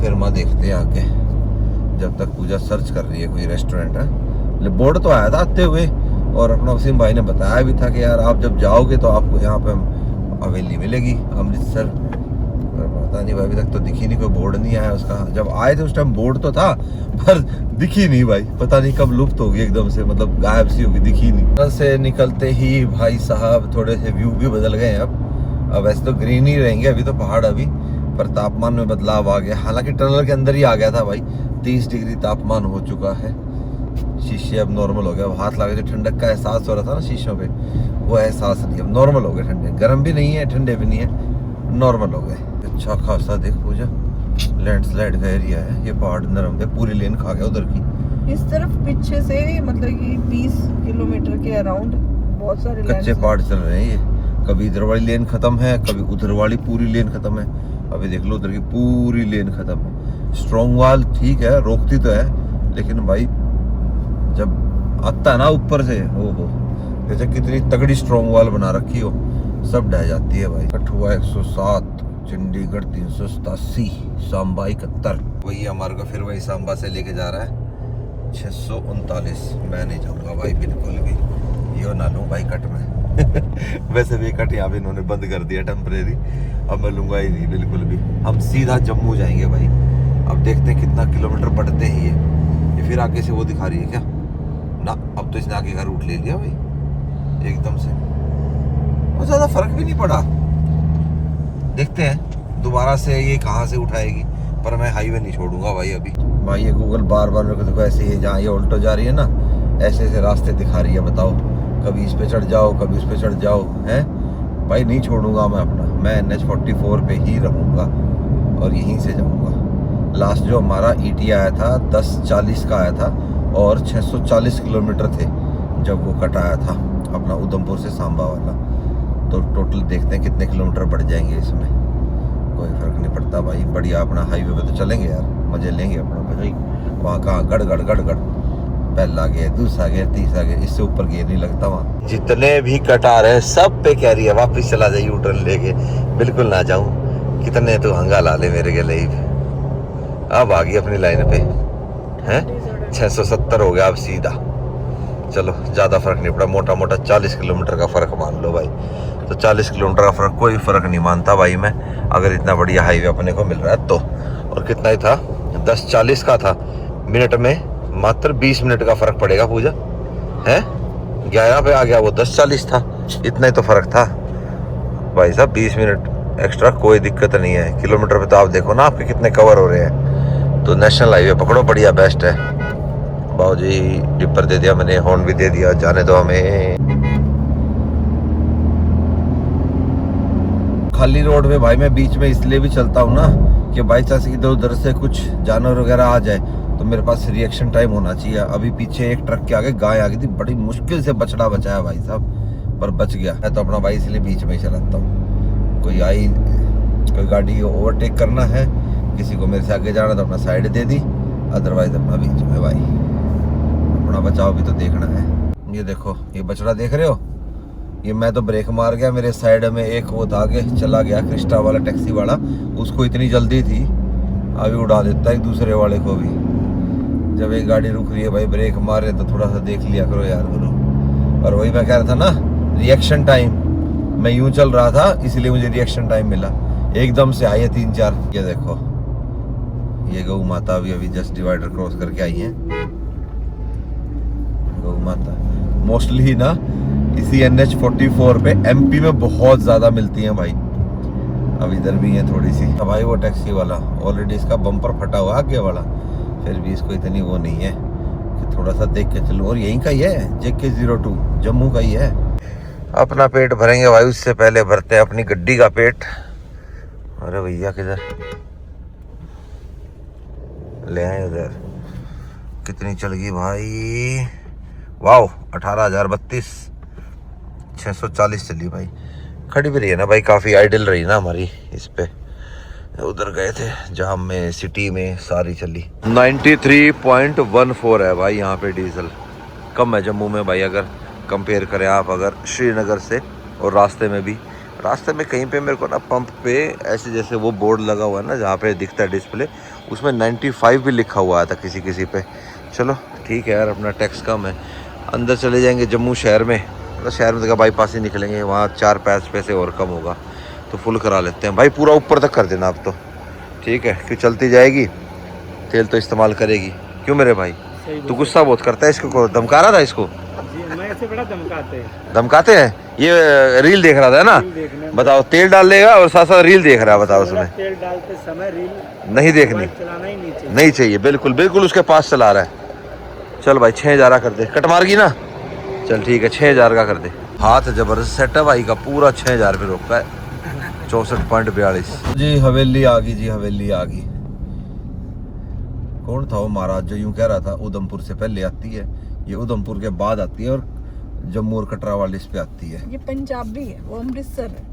फिर मैं देखते हैं आके, जब तक पूजा सर्च कर रही है कोई रेस्टोरेंट है। बोर्ड तो आया था आते हुए, और अपना वसीम भाई ने बताया भी था कि यार आप जब जाओगे तो आपको यहाँ पे हवेली मिलेगी अमृतसर। पता नहीं भाई, अभी तक तो दिखी नहीं, कोई बोर्ड नहीं आया उसका। जब आए थे उस टाइम बोर्ड तो था, पर दिखी नहीं भाई, पता नहीं कब लुप्त होगी एकदम से, मतलब गायब सी होगी, दिखी नहीं। टनल से निकलते ही भाई साहब थोड़े से व्यू भी बदल गए हैं अब वैसे तो ग्रीन ही रहेंगे अभी तो पहाड़ अभी, पर तापमान में बदलाव आ गया। हालांकि टनल के अंदर ही आ गया था भाई, 30 डिग्री तापमान हो चुका है। शीशे अब नॉर्मल हो गया, अब हाथ लगे जो ठंडक का एहसास हो रहा था ना शीशों पे, वो एहसास नहीं, अब नॉर्मल हो गए। ठंडे गर्म भी नहीं है, ठंडे भी नहीं है, नॉर्मल हो गए। अच्छा खासा देख पूजा लैंडस्लाइड का एरिया है, ये पहाड़ नरम थे, पूरी लेन खा गया उधर की। इस तरफ पीछे से मतलब कि 20 किलोमीटर के अराउंड बहुत सारे कच्चे पहाड़ चल रहे हैं ये, कभी इधर वाली लेन खत्म है, कभी उधर वाली पूरी लेन खत्म है। अभी देख लो उधर की पूरी लेन खत्म है। स्ट्रॉन्ग वाल ठीक है, रोकती तो है, लेकिन भाई जब आता है ना ऊपर से, ओहो, जैसे कितनी तगड़ी स्ट्रॉन्ग वाल बना रखी हो, सब ढह जाती है भाई। कठुआ 107, चंडीगढ़ 387, सांबा 71। वही हमारे को फिर वही सांबा से लेके जा रहा है 639। मैं नहीं जाऊंगा भाई बिल्कुल भी, यो ना लूँ भाई कट में। वैसे भी कट यहाँ पे इन्होंने बंद कर दिया टेम्परेरी, अब मैं लूंगा ही नहीं बिल्कुल भी। हम सीधा जम्मू जाएंगे भाई। अब देखते हैं कितना किलोमीटर बढ़ते हैं ये फिर आगे से वो दिखा रही है क्या ना, अब तो इसने आगे का रूट ले लिया भाई एकदम से, और ज्यादा फर्क भी नहीं पड़ा। देखते हैं दोबारा से ये कहाँ से उठाएगी, पर मैं हाईवे नहीं छोड़ूंगा भाई अभी। भाई ये गूगल बार बार मेरे को देखो ऐसे ही, जहाँ ये उल्टो जा रही है ना, ऐसे ऐसे रास्ते दिखा रही है। बताओ, कभी इस पे चढ़ जाओ, कभी उस पे चढ़ जाओ, हैं भाई। नहीं छोड़ूंगा मैं अपना, मैं NH44 पे ही रहूँगा और यहीं से जाऊँगा। लास्ट जो हमारा ET आया था 1040 का आया था, और 640 किलोमीटर थे जब वो कट आया था अपना उधमपुर से सांबा वाला। तो टोटल देखते हैं कितने किलोमीटर बढ़ जाएंगे इसमें, कोई फर्क नहीं पड़ता भाई। बढ़िया अपना हाईवे पे तो चलेंगे यार, मजे लेंगे अपना भाई। वहाँ कहाँ गड़ गड़ गड़ गड़, पहला गियर, दूसरा गियर, तीसरा गियर, इससे ऊपर गियर नहीं लगता वहाँ। जितने भी कट आ रहे हैं सब पे कह रही है वापिस चला जाइए U-टर्न लेके, बिल्कुल ना जाऊँ। कितने तो हंगा ला ले मेरे गले ही। अब आ गई अपनी लाइन पे हैं, 670 हो गया अब सीधा। चलो ज़्यादा फर्क नहीं पड़ा, मोटा मोटा 40 किलोमीटर का फ़र्क मान लो भाई। तो 40 किलोमीटर का फ़र्क कोई फ़र्क नहीं मानता भाई मैं, अगर इतना बढ़िया हाईवे अपने को मिल रहा है तो। और कितना ही था, 10:40 का था, मिनट में मात्र 20 मिनट का फ़र्क पड़ेगा पूजा है। 11 पे आ गया, वो 10:40 था, इतना ही तो फ़र्क था भाई साहब। 20 मिनट एक्स्ट्रा कोई दिक्कत नहीं है। किलोमीटर पे तो आप देखो ना आपके कितने कवर हो रहे हैं। तो नेशनल हाईवे पकड़ो, बढ़िया बेस्ट है। बाबू जी डिपर दे दिया मैंने, हॉर्न भी दे दिया, जाने दो हमें। खाली रोड में भाई मैं बीच में इसलिए भी चलता हूँ ना कि बाई चांस इधर उधर से कुछ जानवर वगैरह आ जाए तो मेरे पास रिएक्शन टाइम होना चाहिए। अभी पीछे एक ट्रक के आगे गाय आ गई थी, बड़ी मुश्किल से बछड़ा बचाया भाई साहब, पर बच गया। मैं तो अपना भाई इसलिए बीच में ही चलाता हूँ। कोई गाड़ी ओवरटेक करना है, किसी को मेरे से आगे जाना तो अपना साइड दे दी, अदरवाइज अपना बीच में भाई। अपना बचाव भी तो देखना है। ये देखो, ये बछड़ा देख रहे हो, ये मैं तो ब्रेक मार गया, मेरे साइड में एक वो था आगे चला गया, क्रिस्टा वाला टैक्सी वाला, उसको इतनी जल्दी थी अभी उड़ा देता एक दूसरे वाले को भी। जब एक गाड़ी रुक रही है भाई, ब्रेक मारे तो थोड़ा सा देख लिया करो यार गुरु। और वही मैं कह रहा था ना, रिएक्शन टाइम, मैं यूं चल रहा था इसलिए मुझे रिएक्शन टाइम मिला, एकदम से आई है 3-4। ये देखो, ये गौ माता अभी जस्ट डिवाइडर क्रॉस करके आई है। गौ माता मोस्टली ना इसी NH44 पे MP में बहुत ज़्यादा मिलती हैं भाई। अब इधर भी है थोड़ी सी। अब भाई वो टैक्सी वाला ऑलरेडी इसका बम्पर फटा हुआ आगे वाला, फिर भी इसको इतनी वो नहीं है कि थोड़ा सा देख के चलूँ। और यहीं का ही है, JK02 जम्मू का ही है। अपना पेट भरेंगे भाई, उससे पहले भरते हैं अपनी गड्डी का पेट। अरे भैया किधर ले आए, उधर कितनी चल गई भाई, वाओ 18,032, 640 चली भाई। खड़ी भी रही है ना भाई, काफ़ी आइडल रही ना हमारी इस पे। उधर गए थे जाम में, सिटी में सारी चली। 93.14 है भाई यहाँ पे डीजल, कम है जम्मू में भाई अगर कंपेयर करें आप अगर श्रीनगर से। और रास्ते में भी, रास्ते में कहीं पे मेरे को ना पंप पे ऐसे जैसे वो बोर्ड लगा हुआ है ना जहाँ पे दिखता है डिस्प्ले, उसमें 95 भी लिखा हुआ था किसी किसी पे। चलो ठीक है यार, अपना टैक्स कम है। अंदर चले जाएंगे जम्मू शहर में, मतलब शहर में तो बाईपास ही निकलेंगे, वहाँ 4-5 पैसे और कम होगा तो फुल करा लेते हैं भाई। पूरा ऊपर तक कर देना अब तो, ठीक है, क्यों चलती जाएगी, तेल तो इस्तेमाल करेगी। क्यों मेरे भाई, तू गुस्सा बहुत करता है, इसको धमका रहा था इसको? मैं ऐसे बड़ा धमकाते हैं, ये रील देख रहा था ना, बताओ तेल डाल लेगा और साथ साथ रील देख रहा है, बताओ उसमें तेल डालते समय रील नहीं देखनी, चलाना ही नहीं चाहिए, बिल्कुल बिल्कुल उसके पास चला रहा है। चल भाई 6,000 कर दे, कट मार गई ना, चल ठीक है 6,000 का कर दे। हाथ जबरदस्त सेट है भाई का, पूरा 6,000 पे रोका है, 64.42 जी। हवेली आ गई जी, हवेली आ गई। कौन था वो महाराज जो यूं कह रहा था उधमपुर से पहले आती है, ये उधमपुर के बाद आती है और जम्मू और कटरा वाली इस पे आती है। ये पंजाबी है, वो अमृतसर है।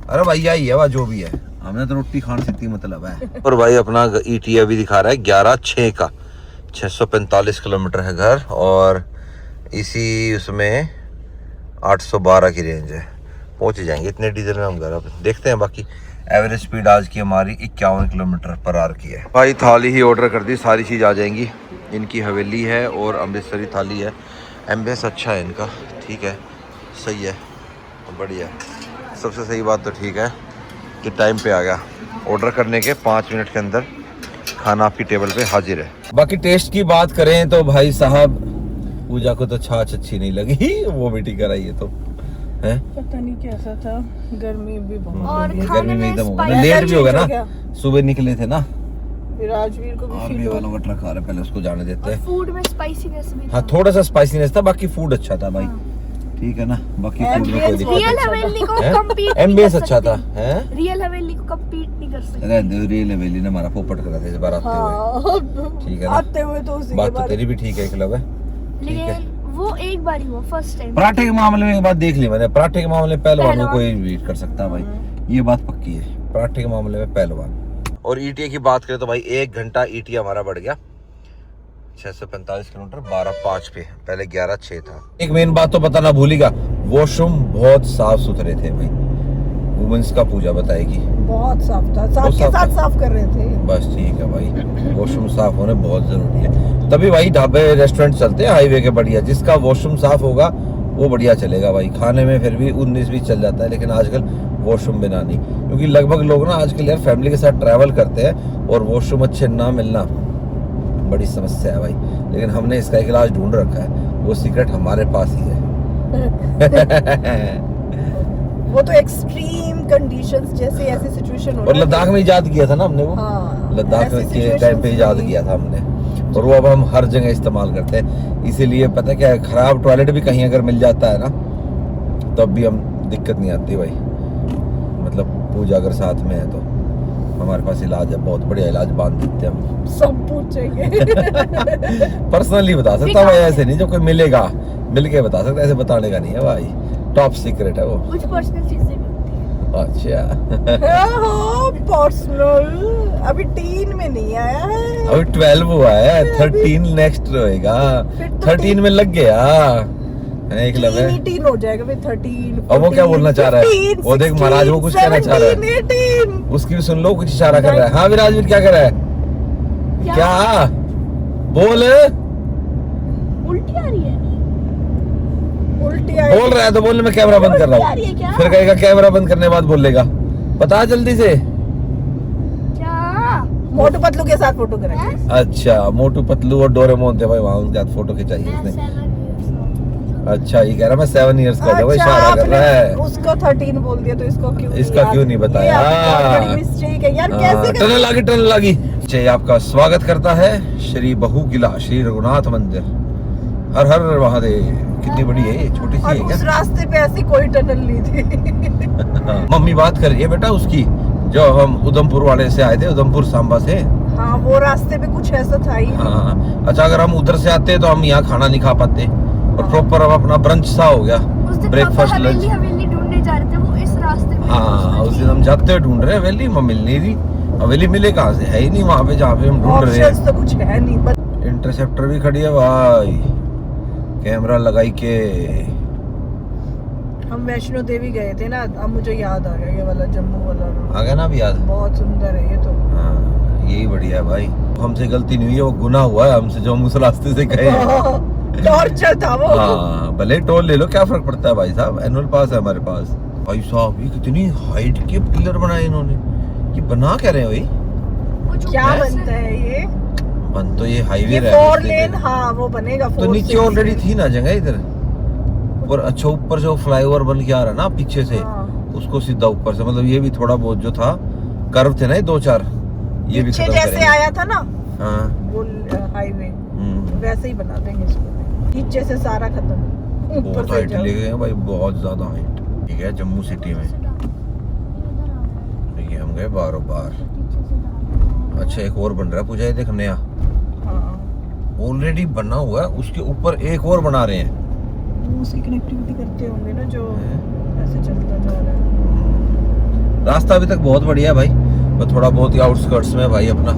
अरे भाई यही है, वह जो भी है, हमें तो रोटी खाने से इतनी मतलब है। और भाई अपना ETA अभी दिखा रहा है 11/6 का, 645 किलोमीटर है घर, और इसी उसमें 812 की रेंज है, पहुंच ही जाएंगे इतने डीजल में हम घर। अब देखते हैं बाकी। एवरेज स्पीड आज की हमारी 51 किलोमीटर पर आवर की है भाई। थाली ही ऑर्डर कर दी, सारी चीज़ आ जाएंगी। इनकी हवेली है और अमृतसरी थाली है। एम्बियंस अच्छा है इनका, ठीक है, सही है, बढ़िया। सबसे सही बात तो ठीक है कि टाइम पे आ गया, ऑर्डर करने के 5 मिनट के अंदर खाना आपकी टेबल पे हाजिर है। बाकी टेस्ट की बात करें तो भाई साहब पूजा को तो छाछ अच्छी नहीं लगी, वो मिट्टी कराई है तो है, पता नहीं कैसा था, गर्मी भी बहुत और है। गर्मी में एकदम होगा ना, स्पाइसी लेट भी होगा ना, क्या? सुबह निकले थे ना। राजवीर को भी आर्मी फील वालों का ट्रक आ रहा है, पहले उसको जाने देते और हैं। फूड में स्पाइसीनेस भी हाँ थोड़ा सा स्पाइसीनेस था, बाकी फूड अच्छा था भाई, ठीक है ना, बाकी फूड में कोई दिक्कत रियल नहीं। हवेली को हैं? कम्पीट एम्बियंस अच्छा था हैं, रियल हवेली को कम्पीट नहीं कर सकते। अरे रियल हवेली ने हमारा पोपट करा था इस बार आते हुए, हाँ, ठीक है ना, आते हुए तो उसी के बात तो बाद तेरी भी ठीक है, क्लब है, ठीक है। लेकिन वो एक बार ही हुआ, फर्स्ट टाइम। पराठे के मामले में एक बात देख ली मैंने, पराठे के मामले में पहलवान को कोई बीट कर सकता है भाई, ये बात पक्की है, पराठे के मामले में पहलवान। और ETA की बात करें तो भाई 1 घंटा ETA हमारा बढ़ गया, 645 किलोमीटर 12/5 पे, पहले 11/6 था। एक मेन बात तो बताना भूलिएगा, वॉशरूम बहुत साफ सुथरे थे भाई, वुमेन्स का पूजा बताएगी, बहुत साफ था, साथ बहुत के साफ साथ था। साफ कर रहे थे। बस ठीक है भाई, वॉशरूम साफ होने बहुत जरूरी है, तभी भाई ढाबे रेस्टोरेंट चलते हैं हाईवे के बढ़िया। जिसका वॉशरूम साफ होगा वो बढ़िया चलेगा भाई, खाने में फिर भी 19-20 चल जाता है, लेकिन आजकल वॉशरूम बिना नहीं, क्योंकि लगभग लोग ना आजकल यार फैमिली के साथ ट्रैवल करते हैं और वॉशरूम अच्छे ना मिलना बड़ी समस्या है भाई। लेकिन हमने इसका एक इलाज ढूंढ रखा है, वो सीक्रेट हमारे पास ही है। वो तो एक्सट्रीम कंडीशंस जैसे ऐसी सिचुएशन हो और लद्दाख में इजाद किया था ना हमने वो, हाँ, लद्दाख ऐसी के टाइम पे situations इजाद में- किया था हमने, और वो अब हम हर जगह इस्तेमाल करते हैं। इसीलिए पता क्या है, खराब टॉयलेट भी कहीं अगर मिल जाता है ना तब भी हम दिक्कत नहीं आती भाई, मतलब पूजा अगर साथ में है तो हमारे पास इलाज है, बहुत बढ़िया इलाज बांध देते हैं हम। सब पूछेंगे। पर्सनली बता सकता भाई, ऐसे नहीं जो कोई मिलेगा मिल के बता सकता, ऐसे बताने का नहीं है भाई, टॉप सीक्रेट है वो। कुछ पर्सनल चीजें भी होती हैं। अच्छा हाँ, पर्सनल अभी टीन में नहीं आया है। अभी 12 हुआ है, 13 नेक्स्ट रहेगा, फिर तो 13 में लग गया है, एक लव है। टीन हो जाएगा फिर 13। अब वो क्या बोलना चाह रहा है? 15, वो देख महाराज, वो कुछ कहना चाह रहा है। 17, 18। उसकी भी सुन लो, कुछ इशारा कर रहा है। हाँ विराजवीर क्या कर रहा है? क्या बोल उल्टी आ रही है। उल्टी आई। बोल रहा है तो बोलने में कैमरा बंद कर रहा आ रही है क्या? हूँ, फिर कहेगा कैमरा बंद करने के बाद बोलेगा, बता जल्दी से। क्या मोटू पतलू के साथ फोटो करेंगे। अच्छा मोटू पतलू और डोरेमोन थे भाई, वहाँ उनके साथ फोटो खिंचाई मैं इसने। 7 years old। अच्छा ये कह रहा मैं 7 इयर्स का हो गया, वो अच्छा, इशारा कर आपने रहा है। उसको 13 बोल दिया तो इसको क्यों इसका क्यों नहीं बताया? ये आपकी बहुत बड़ी मिस्टेक है यार, कैसे टनल लागी टनल लागी। जय आपका स्वागत करता है श्री बहुकिला श्री रघुनाथ मंदिर, हर हर महादेव। कितनी बड़ी है ये, छोटी सी और है उस क्या? रास्ते पे ऐसी कोई टनल नहीं थी। मम्मी बात कर रही है बेटा उसकी, जो हम उधमपुर वाले से आए थे, उधमपुर सांबा से, हाँ वो रास्ते पे कुछ ऐसा था ही नहीं। हाँ अच्छा, अगर हम उधर से आते तो हम यहाँ खाना नहीं खा पाते, और प्रॉपर अब अपना ब्रंच सा हो गया, उस दिन ब्रेकफास्ट पापा लंच। हवेली ढूंढने जा रहे थे, वो इस रास्ते में हाँ उस दिन हम जाते हुए ढूंढ रहे हैं हवेली, वहाँ मिल नहीं रही। हवेली मिले कहाँ से, है ही नहीं वहाँ पे जहाँ पे हम ढूंढ रहे ऑप्शंस हैं। तो कुछ है नहीं बस। इंटरसेप्टर भी खड़ी है भाई, कैमरा लगाई के। हम वैष्णो देवी गए थे ना, अब मुझे याद आ गया ये वाला जम्मू वाला road। आ गया ना अभी याद। बहुत सुंदर है ये तो। हाँ यही बढ़िया है भाई, हमसे गलती नहीं हुई है, वो गुनाह हुआ है हमसे जो हम उस रास्ते से गए हैं। टॉर्चर था वो। हाँ भले टोल ले लो, क्या फर्क पड़ता है भाई साहब, एनुअल पास है हमारे पास। भाई साहब ये कितनी हाइट के पिलर बनाए इन्होंने, ये बना क्या रहे हैं भाई? वो जो क्या बस बनता है ये? बन तो ये हाईवे ये रहा 4 लेन, हाँ वो बनेगा 4 तो नीचे ऑलरेडी थी ना जगह इधर, और अच्छा ऊपर जो फ्लाईओवर बन के आ रहा है ना पीछे से, हाँ। उसको सीधा ऊपर से, मतलब ये भी थोड़ा बहुत जो था कर्व थे ना ये 2-4, ये भी पीछे खत्म जैसे करेंगे। आया था ना हाँ वो हाईवे, हम्म। वैसे ही बना देंगे इसको, नीचे से सारा खत्म, ऊपर बहुत से हाइट जाओ। ले गए हैं भाई, बहुत ज्यादा हाइट। ठीक है जम्मू सिटी में देखिए हम गए बारो बार। अच्छा एक और बन रहा है पूजा, ये देख नया हाँ। ऑलरेडी बना हुआ है, उसके ऊपर एक और बना रहे हैं। वो उसकी कनेक्टिविटी करते होंगे ना, जो ऐसे चलता जा रहा है। रास्ता अभी तक बहुत बढ़िया है भाई, पर थोड़ा बहुत ही आउटस्कर्ट्स में भाई अपना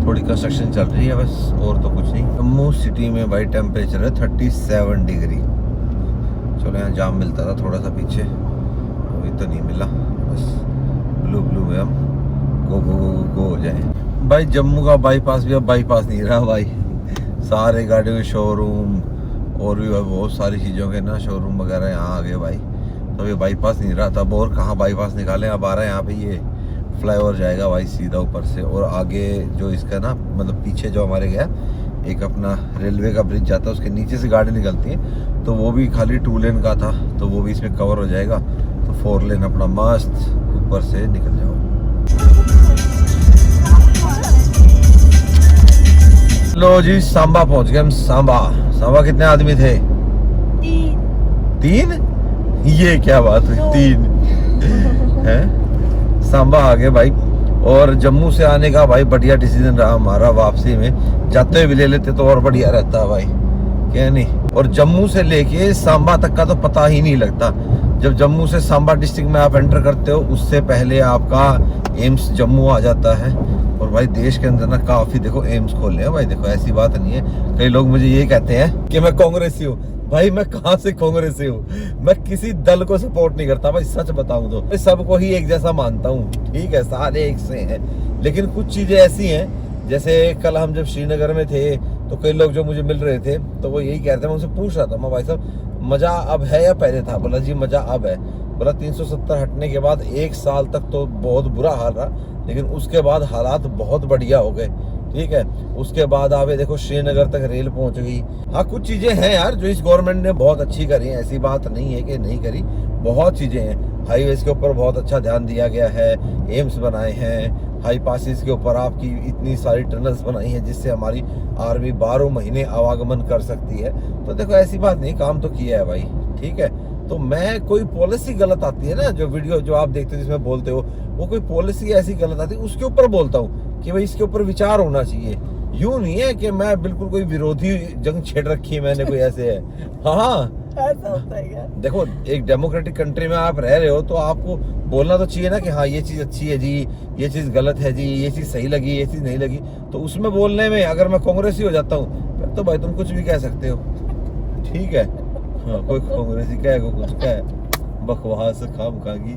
थोड़ी कंस्ट्रक्शन चल रही है बस, और तो कुछ नहीं। जम्मू सिटी में भाई टेम्परेचर है 37 डिग्री। चलो यहाँ जाम मिलता था थोड़ा सा पीछे, अभी तो नहीं मिला, बस ब्लू ब्लू में हम गो गो गो गो हो जाए। भाई जम्मू का बाईपास भी अब बाईपास नहीं रहा भाई, सारे गाड़ियों के शोरूम और भी बहुत सारी चीज़ों के ना शोरूम वगैरह यहाँ आ गए भाई, तो ये बाईपास नहीं रहा था। अब और कहाँ बाईपास निकाले, अब आ रहा है यहाँ पे ये फ्लाईओवर जाएगा भाई सीधा ऊपर से, और आगे जो इसका ना मतलब पीछे जो हमारे गया एक अपना रेलवे का ब्रिज जाता है, उसके नीचे से गाड़ी निकलती है, तो वो भी खाली 2 लेन का था, तो वो भी इसमें कवर हो जाएगा, तो 4 लेन अपना मस्त ऊपर से निकल जाओ। लो जी सांबा पहुंच गए हम। सांबा कितने आदमी थे? 3। ये क्या बात हुई, 3 है? सांबा आ गए भाई, और जम्मू से आने का भाई बढ़िया डिसीजन रहा हमारा, वापसी में जाते हुए भी ले लेते तो और बढ़िया रहता है भाई, क्या नहीं। और जम्मू से लेके सांबा तक का तो पता ही नहीं लगता, जब जम्मू से सांबा डिस्ट्रिक्ट में आप एंटर करते हो उससे पहले आपका एम्स जम्मू आ जाता है। और भाई देश के अंदर ना काफी देखो एम्स खोले हैं भाई, देखो ऐसी बात नहीं है। कई लोग मुझे ये कहते हैं कि मैं कांग्रेसी हूँ, भाई मैं कहाँ से कांग्रेसी हूँ, मैं किसी दल को सपोर्ट नहीं करता भाई, सच बताऊं तो मैं सबको ही एक जैसा मानता हूँ, ठीक है सारे एक से हैं, लेकिन कुछ चीजें ऐसी हैं, जैसे कल हम जब श्रीनगर में थे तो कई लोग जो मुझे मिल रहे थे तो वो यही कह रहे थे, मैं उनसे पूछ रहा था, मैं भाई साहब मजा अब है या पहले था? बोला जी मजा अब है। बोला 370 हटने के बाद 1 साल तक तो बहुत बुरा हाल रहा, लेकिन उसके बाद हालात बहुत बढ़िया हो गए, ठीक है। उसके बाद आवे देखो श्रीनगर तक रेल पहुंच गई। हाँ कुछ चीजें हैं यार जो इस गवर्नमेंट ने बहुत अच्छी करी है, ऐसी बात नहीं है कि नहीं करी, बहुत चीजें हैं। हाईवेज के ऊपर बहुत अच्छा ध्यान दिया गया है, एम्स बनाए हैं, हाई पासिस के ऊपर आपकी इतनी सारी टनल्स बनाई हैं जिससे हमारी आर्मी 12 महीने आवागमन कर सकती है। तो देखो ऐसी बात नहीं, काम तो किया है भाई, ठीक है। तो मैं कोई पॉलिसी गलत आती है ना, जो वीडियो जो आप देखते हो जिसमें बोलते हो वो कोई पॉलिसी ऐसी गलत आती है उसके ऊपर बोलता हूँ कि भाई इसके ऊपर विचार होना चाहिए। यूं नहीं है कि मैं बिल्कुल कोई विरोधी जंग छेड़ रखी है मैंने, कोई ऐसे है। हाँ ऐसा होता है क्या? देखो एक डेमोक्रेटिक कंट्री में आप रह रहे हो तो आपको बोलना तो चाहिए ना कि हाँ ये चीज अच्छी है जी, ये चीज गलत है जी, ये चीज सही लगी, ये चीज नहीं लगी। तो उसमें बोलने में अगर मैं कांग्रेसी हो जाता हूँ फिर तो भाई तुम कुछ भी कह सकते हो, ठीक है। हाँ कोई कांग्रेसी कहे को कुछ कहे, बकवास खाम खागी।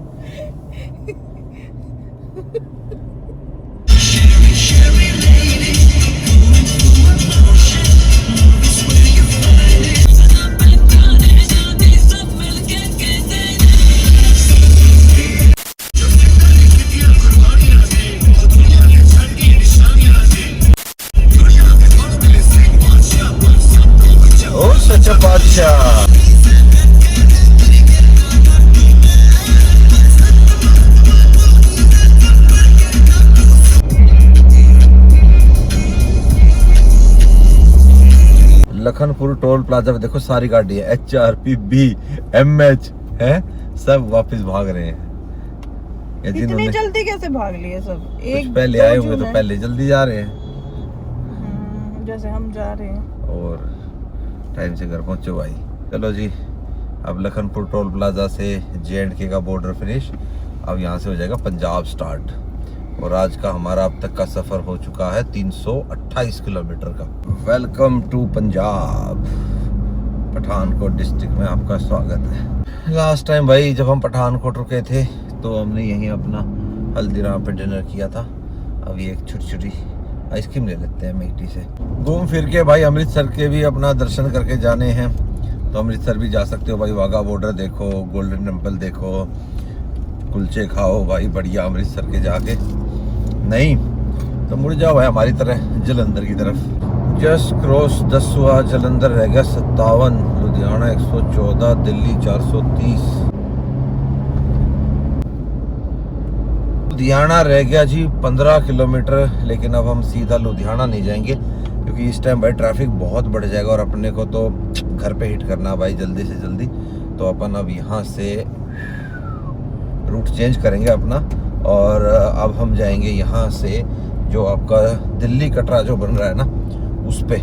ओ सच्चा बादशाह। लखनपुर टोल प्लाजा पे देखो सारी गाड़ी है, HRPB MH है, सब वापस भाग रहे हैं। इतनी जल्दी कैसे भाग लिए सब? कुछ पहले आए हुए तो पहले जल्दी जा रहे हैं। जैसे हम जा रहे हैं। और टाइम से घर पहुंचो भाई। चलो जी, अब लखनपुर टोल प्लाजा से J&K का बॉर्डर फिनिश। अब यहाँ से हो जाएगा पंजाब स्टार्ट। और आज का हमारा अब तक का सफ़र हो चुका है 328 किलोमीटर का। Welcome to Punjab, Pathankot district में आपका स्वागत है। लास्ट टाइम भाई जब हम पठानकोट रुके थे तो हमने यहीं अपना हल्दीराम पे डिनर किया था। अभी एक छोटी छोटी आइसक्रीम ले लेते हैं मिट्टी से। घूम फिर के भाई अमृतसर के भी अपना दर्शन करके जाने हैं, तो अमृतसर भी जा सकते हो भाई। वाघा बॉर्डर देखो, गोल्डन टेम्पल देखो, कुलचे खाओ भाई बढ़िया अमृतसर के जाके। नहीं तो मुड़ जाओ भाई हमारी तरह जलंधर की तरफ। जस्ट क्रॉस 10 हुआ, जलंधर रह गया 57, लुधियाना 114, दिल्ली 430, लुधियाना रह गया जी 15 किलोमीटर। लेकिन अब हम सीधा लुधियाना नहीं जाएंगे क्योंकि इस टाइम भाई ट्रैफिक बहुत बढ़ जाएगा और अपने को तो घर पे हिट करना भाई जल्दी से जल्दी। तो अपन अब यहाँ से रूट चेंज करेंगे अपना और अब हम जाएंगे यहाँ से जो आपका दिल्ली कटरा जो बन रहा है ना उस पे।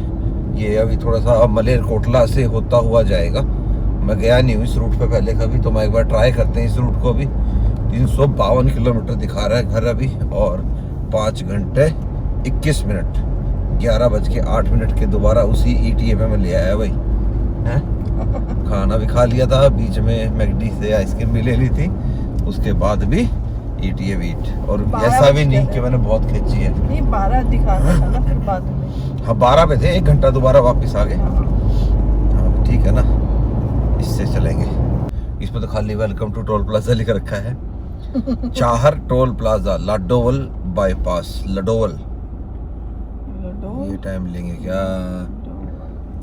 ये अभी थोड़ा सा मलेरकोटला से होता हुआ जाएगा। मैं गया नहीं हूँ इस रूट पे पहले कभी, तो मैं एक बार ट्राई करते हैं इस रूट को भी। 352 किलोमीटर दिखा रहा है घर अभी और 5 घंटे 21 मिनट। 11:08 के दोबारा उसी ETA में मैं ले आया भाई हैं। खाना भी खा लिया था, बीच में मैकडी से आइसक्रीम भी ले ली थी, उसके बाद भी ETA बीट। और ऐसा भी नहीं कि मैंने बहुत खींची है। नहीं 12 दिखाना था ना फिर बाद में। हाँ 12 पे थे, 1 घंटा दोबारा वापस आ गए। हाँ ठीक है ना, इससे चलेंगे। इस पर तो खाली वेलकम टू टोल प्लाजा लिख रखा है। Chahar toll plaza, Ladowal bypass, Ladowal. ये टाइम लेंगे क्या?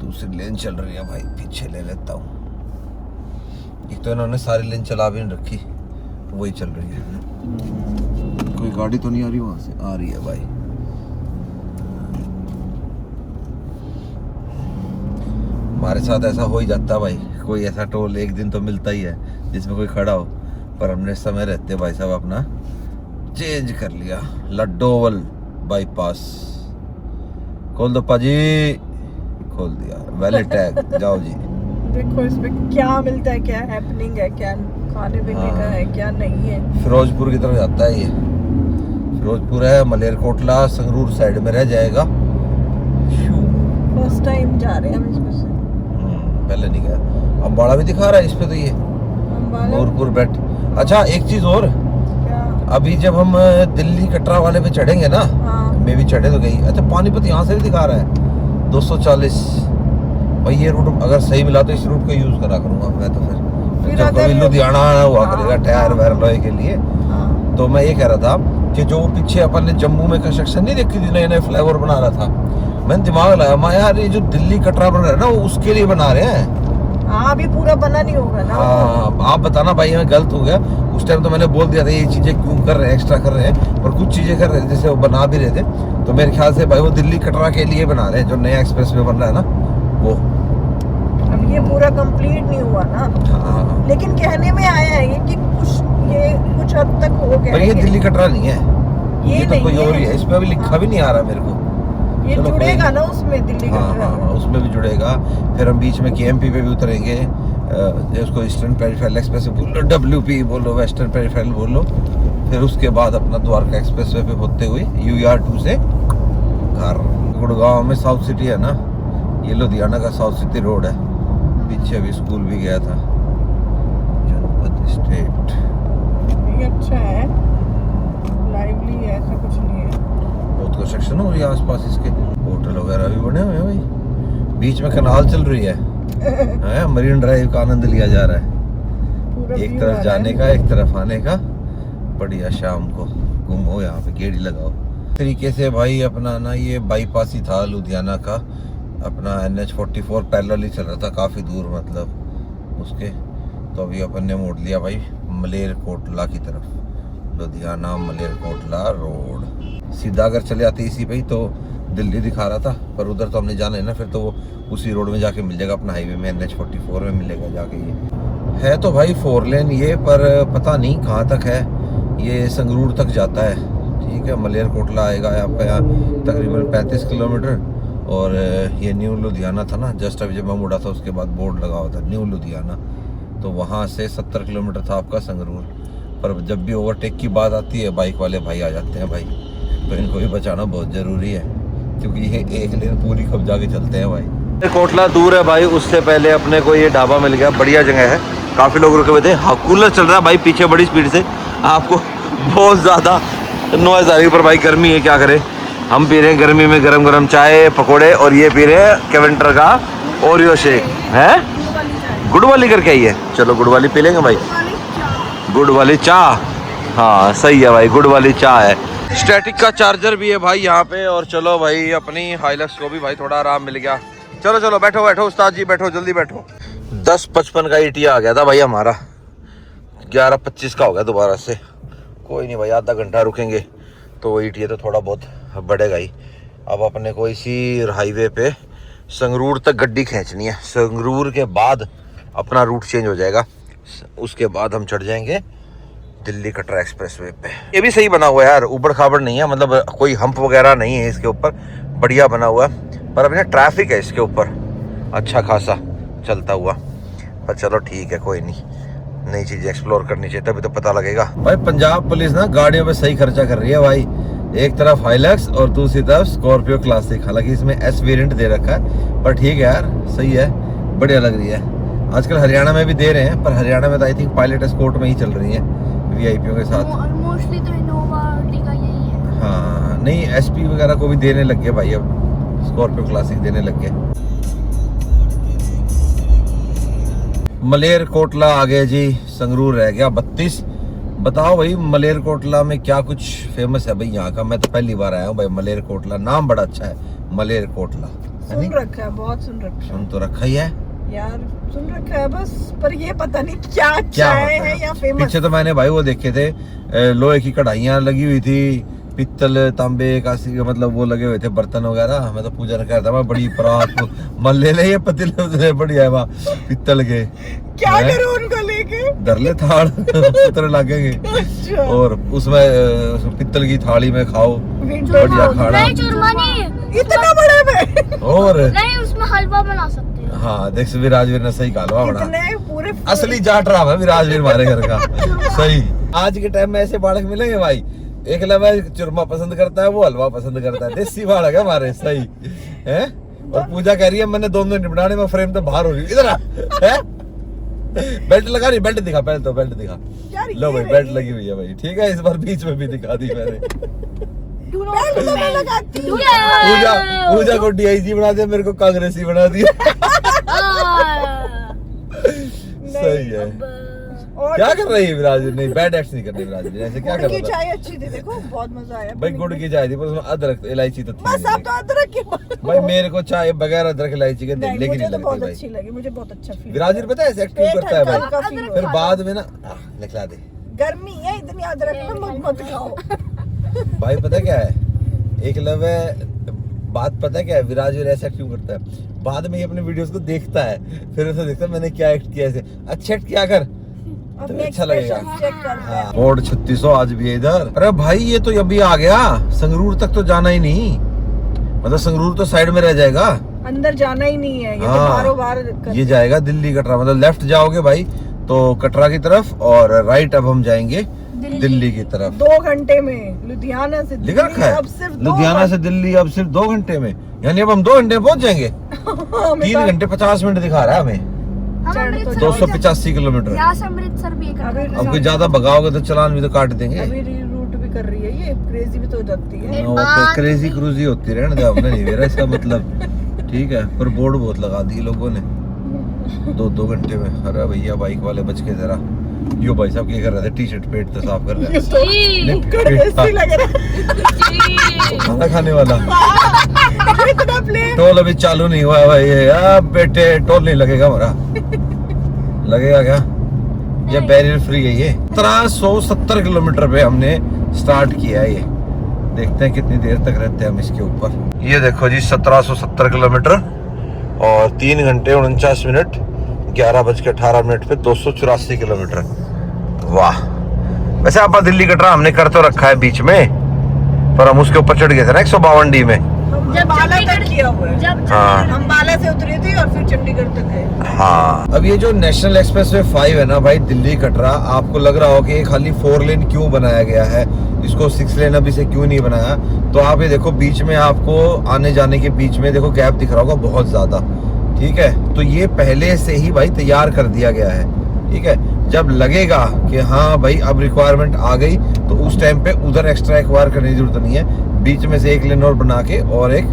दूसरी लेन चल रही है भाई, पीछे ले लेता हूँ। एक तो इन्होंने सारी लेन चला भी नहीं रखी, वही चल रही है। कोई गाड़ी तो नहीं आ रही वहां से? आ रही है भाई। हमारे साथ ऐसा हो ही जाता है भाई, कोई ऐसा टोल एक दिन तो मिलता ही है जिसमें कोई खड़ा हो। पर हमने समय रहते भाई साहब अपना चेंज कर लिया। लड्डोवल बाईपास खोल दो पाजी, खोल दिया। वैलिड टैग जाओ जी। देखो इसमें क्या मिलता है, क्या हैपनिंग है, क्या खाने पीने का है, क्या नहीं है। फिरोजपुर की तरफ जाता है ये। फिरोजपुर है, मलेरकोटला संगरूर साइड में रह जाएगा। फर्स्ट टाइम जा रहे हैं हम इसमें से। पहले नहीं गया। अम्बाड़ा भी दिखा रहा है इस पे तो ये नूरपुर बेट। अच्छा एक चीज और, क्या? अभी जब हम दिल्ली कटरा वाले पे चढ़ेंगे ना, मैं भी चढ़े तो गई। अच्छा पानीपत यहाँ से भी दिखा रहा है 240 भाई। ये रूट अगर सही मिला तो इस रूट को यूज करा करूंगा मैं तो फिर जब कभी लुधियाना हुआ करेगा टायर वायर लोहे के लिए। तो मैं ये कह रहा था कि जो पीछे अपन ने जम्मू में कंस्ट्रक्शन नहीं देखी थी, नए नए फ्लाईओवर बना रहा था, मैंने दिमाग लगाया मैं यार ये जो दिल्ली कटरा बन रहा है ना वो उसके लिए बना रहे हैं। हाँ अभी पूरा बना नहीं होगा ना। हाँ आप बताना भाई मैं गलत हो गया। उस टाइम तो मैंने बोल दिया था ये चीजें क्यों कर रहे हैं, एक्स्ट्रा कर रहे हैं, और कुछ चीजें कर रहे थे जैसे वो बना भी रहे थे। तो मेरे ख्याल से भाई वो दिल्ली कटरा के लिए बना रहे हैं, जो नया एक्सप्रेस वे बन रहा है ना वो। अब ये पूरा कंप्लीट नहीं हुआ ना। हाँ लेकिन कहने में आया है कि कुछ हद तक हो गया। पर ये दिल्ली कटरा नहीं है, ये तो कोई और ही है। इसमें अभी लिखा भी नहीं आ रहा मेरे को। ये जुड़ेगा ना उसमें दिल्ली कटरा। हाँ उसमें भी जुड़ेगा। फिर हम बीच में KMP पे भी उतरेंगे, उसको ईस्टर्न पेरिफेरल एक्सप्रेस बोलो, WP बोलो, वेस्टर्न पेरिफेरल बोलो। फिर उसके बाद अपना द्वारका एक्सप्रेस वे पे होते हुए UR2 से घर। गुड़गांव में साउथ सिटी है ना, ये लुधियाना का साउथ सिटी रोड है। पीछे अभी स्कूल भी गया था। जनपद स्टेट ये अच्छा है, लाइवली है, ऐसा कुछ नहीं है। बहुत कंस्ट्रक्शन हो रही है आसपास इसके, होटल वगैरह भी बने हुए हैं भाई। बीच में कनाल चल रही है मरीन ड्राइव का आनंद लिया जा रहा है। एक तरफ जाने का एक तरफ आने का, बढ़िया। शाम को घूमो यहाँ पे, गेड़ी लगाओ। तरीके से भाई अपना ना ये बाईपास ही था लुधियाना का, अपना NH44 पैरेलल ही चल रहा था काफ़ी दूर मतलब उसके। तो अभी अपन ने मोड़ लिया भाई मलेरकोटला की तरफ, लुधियाना मलेरकोटला रोड। सीधा अगर चले आते इसी पे ही तो दिल्ली दिखा रहा था, पर उधर तो हमने जाना है ना, फिर तो वो उसी रोड में जाके मिल जाएगा अपना हाईवे में, NH44 में मिलेगा जाके। ये है तो भाई 4 लेन ये, पर पता नहीं कहाँ तक है। ये संगरूर तक जाता है, ठीक है। मलेरकोटला आएगा आपका यहाँ तकरीबन 35 किलोमीटर, और ये न्यू लुधियाना था ना, जस्ट अभी जब मैं मुड़ा था उसके बाद बोर्ड लगा हुआ था न्यू लुधियाना, तो वहाँ से 70 किलोमीटर था आपका संगरूर। पर जब भी ओवरटेक की बात आती है बाइक वाले भाई आ जाते हैं भाई, तो इनको भी बचाना बहुत ज़रूरी है क्योंकि ये एक लेन पूरी कब्जा के चलते हैं भाई। कोटला दूर है भाई, उससे पहले अपने को ये ढाबा मिल गया, बढ़िया जगह है, काफ़ी लोग रुके हुए थे। हाँ कूलर चल रहा है भाई पीछे बड़ी स्पीड से, आपको बहुत ज़्यादा नॉइज़ आ रही है, पर भाई गर्मी है क्या करें। हम पी रहे हैं गर्मी में गरम गरम चाय पकोड़े, और ये पी रहे हैं केवेंटर का ओरियो शेक है, गुड़ वाली करके आई है। चलो गुड़ वाली पी लेंगे भाई, गुड़ वाली चाय, हाँ सही है भाई, गुड़ वाली चाय है। स्टैटिक का चार्जर भी है भाई यहाँ पे। और चलो भाई अपनी हाइलक्स को भी भाई थोड़ा आराम मिल गया। चलो चलो बैठो बैठो उस्ताद जी, बैठो जल्दी बैठो। 10:55 का ईटीआ आ गया था भाई हमारा, 11:25 का हो गया दोबारा से। कोई नहीं भाई, आधा घंटा रुकेंगे तो ईटीए तो थोड़ा बहुत बढ़ेगा ही। अब अपने को इसी हाईवे पे संगरूर तक गड्डी खींचनी है, संगरूर के बाद अपना रूट चेंज हो जाएगा, उसके बाद हम चढ़ जाएंगे दिल्ली कटरा एक्सप्रेसवे पे। ये भी सही बना हुआ है यार, उबड़ खाबड़ नहीं है, मतलब कोई हम्प वगैरह नहीं है इसके ऊपर, बढ़िया बना हुआ है। पर अभी ना ट्रैफिक है इसके ऊपर अच्छा खासा चलता हुआ, पर चलो ठीक है कोई नहीं, नई चीज़ें एक्सप्लोर करनी चाहिए तभी तो पता लगेगा। भाई पंजाब पुलिस ना गाड़ियों पे सही खर्चा कर रही है भाई, एक तरफ हाइलक्स और दूसरी तरफ स्कॉर्पियो क्लासिक, हालांकि इसमें एस वेरिएंट दे रखा है, पर ठीक है यार सही है, बढ़िया लग रही है। आजकल हरियाणा में भी दे रहे हैं, पर हरियाणा में तो आई थिंक पायलट एस्कॉर्ट में ही चल रही है वीआईपीओ के साथ। मोस्टली तो इनोवा का यही है। हाँ नहीं, एसपी वगैरह को भी देने लग गए भाई, अब स्कॉर्पियो क्लासिक देने लग गए। मलेरकोटला आ गए जी, संगरूर रह गया 32। बताओ भाई मलेरकोटला में क्या कुछ फेमस है भाई यहाँ का? मैं तो पहली बार आया हूँ भाई मलेरकोटला, नाम बड़ा अच्छा है मलेरकोटला। सुन रखा है, बहुत सुन रखा है। सुन तो रखा ही है यार, सुन रखा है बस, पर ये पता नहीं क्या क्या चाय है या फेमस। पीछे तो मैंने भाई वो देखे थे, लोहे की कढ़ाइयाँ लगी हुई थी, पित्तल तांबे का मतलब वो लगे हुए थे बर्तन वगैरह। मैं तो पूजा कर रहा था, मैं बड़ी परात मन ले ले ये पतीले बढ़िया है पित्तल के, क्या करूं उनको लेके? धरले थाल उतर लगेंगे अच्छा। और उसमें पित्तल की थाली में खाओ बढ़िया खाना। नहीं चूरमा नहीं, इतना बड़े में और नहीं उसमें हलवा बना सकते हैं। हाँ देख विराजवीर ने सही हलवा बना, इतने पूरे असली जाट रहा है विराजवीर हमारे घर का। सही, आज के टाइम में ऐसे बालक मिलेंगे भाई, एक लवा चूरमा पसंद करता है, वो हलवा पसंद करता है, देसी बालक है हमारे। सही है। और पूजा कह रही है मैंने दोनों निपटाने में फ्रेम तो बाहर हो रही इधर है। बेल्ट लगा रही, बेल्ट दिखा पहले तो, बेल्ट दिखा। लो भाई बेल्ट लगी हुई है भाई, ठीक है, इस बार बीच में भी दिखा दी मैंने। बेल्ट तो मैं लगाती हूँ। पूजा को डीआईजी बना दिया, मेरे को कांग्रेसी बना दिया। सही है। और क्या कर रही है विराज? नहीं बैड एक्ट नहीं करनी विराज, ऐसे क्या कर गुड़ की रहा था चाय अच्छी थी, देखो बहुत मजा आया भाई। गुड़ की चाय थी पर उसमें अदरक इलायची तो थी बस। अब तो अदरक की भाई, मेरे को चाय बगैर अदरक इलायची के दिल की नहीं मुझे तो लगती बहुत भाई। अच्छी लगी, मुझे बहुत अच्छा फील। विराज पता है ऐसे एक्टिंग पेट करता है हल्का भाई, फील फिर होता बाद में ना निकला दे गर्मी है, इतनी अदरक ना मत खाओ। भाई। पता क्या है एक लव है बात, पता है क्या है, विराज ऐसा क्यों करता है, बाद में ये अपने वीडियोस को देखता है, फिर उसे देखता है मैंने क्या एक्ट किया ऐसे, अच्छा एक्ट क्या कर तो अच्छा लगेगा। चेक कर। हाँ, मोड 3600 आज भी है इधर। अरे भाई ये तो अभी आ गया, संगरूर तक तो जाना ही नहीं, मतलब संगरूर तो साइड में रह जाएगा, अंदर जाना ही नहीं है, ये तो हाँ, बारो बार ये जाएगा दिल्ली कटरा, मतलब लेफ्ट जाओगे भाई तो कटरा की तरफ, और राइट अब हम जाएंगे दिल्ली की तरफ। 2 घंटे में लुधियाना से लिख रखा है अब सिर्फ लुधियाना से दिल्ली अब सिर्फ 2 घंटे में, यानी अब हम 2 घंटे में पहुंच जाएंगे। 3 घंटे 50 मिनट दिखा रहा है हमें, 285 किलोमीटर। यहाँ से अमृतसर भी एक अब कोई ज्यादा भगाओगे तो चालान भी तो काट देंगे। अभी रूट भी कर रही है, ये क्रेजी भी तो हो जाती है। क्रेजी क्रूजी होती रहने दो, आपने नहीं मेरा इसका मतलब, ठीक है, पर बोर्ड बहुत लगा दी लोगों ने 2 घंटे में। अरे भैया बाइक वाले बच के जरा, यो भाई साहब क्या कर रहे थे, टी शर्ट पेट तो साफ कर रहे थे, खाना खाने वाला। टोल अभी चालू नहीं हुआ है भाई, बेटे टोल नहीं लगेगा हमारा, लगेगा क्या? ये बैरियर फ्री है ये। 1770 किलोमीटर पे हमने स्टार्ट किया है ये, देखते हैं कितनी देर तक रहते हैं हम इसके ऊपर। ये देखो जी 1770 किलोमीटर और 3 घंटे 49 मिनट 11:18 पे 284 किलोमीटर। वाह। वैसे आप दिल्ली कटरा हमने कर तो रखा है बीच में, पर हम उसके ऊपर चढ़ गए थे ना 152 डी में, अम्बाला तक किया हुआ है। जब हाँ। अम्बाला से उतरी थी और फिर चंडीगढ़ तक गए। हाँ, अब ये जो नेशनल एक्सप्रेसवे 5 है ना भाई, दिल्ली कटरा, आपको लग रहा हो कि ये खाली 4 लेन क्यों बनाया गया है, इसको 6 लेन अभी से क्यों नहीं बनाया। तो आप ये देखो, बीच में आपको आने जाने के बीच में देखो गैप दिख रहा होगा बहुत ज्यादा, ठीक है। तो ये पहले से ही भाई तैयार कर दिया गया है, ठीक है। जब लगेगा कि हाँ भाई अब रिक्वायरमेंट आ गई, तो उस टाइम पे उधर एक्स्ट्रा एक्वायर करने की जरूरत नहीं है, बीच में से 1 लेन और बना के और एक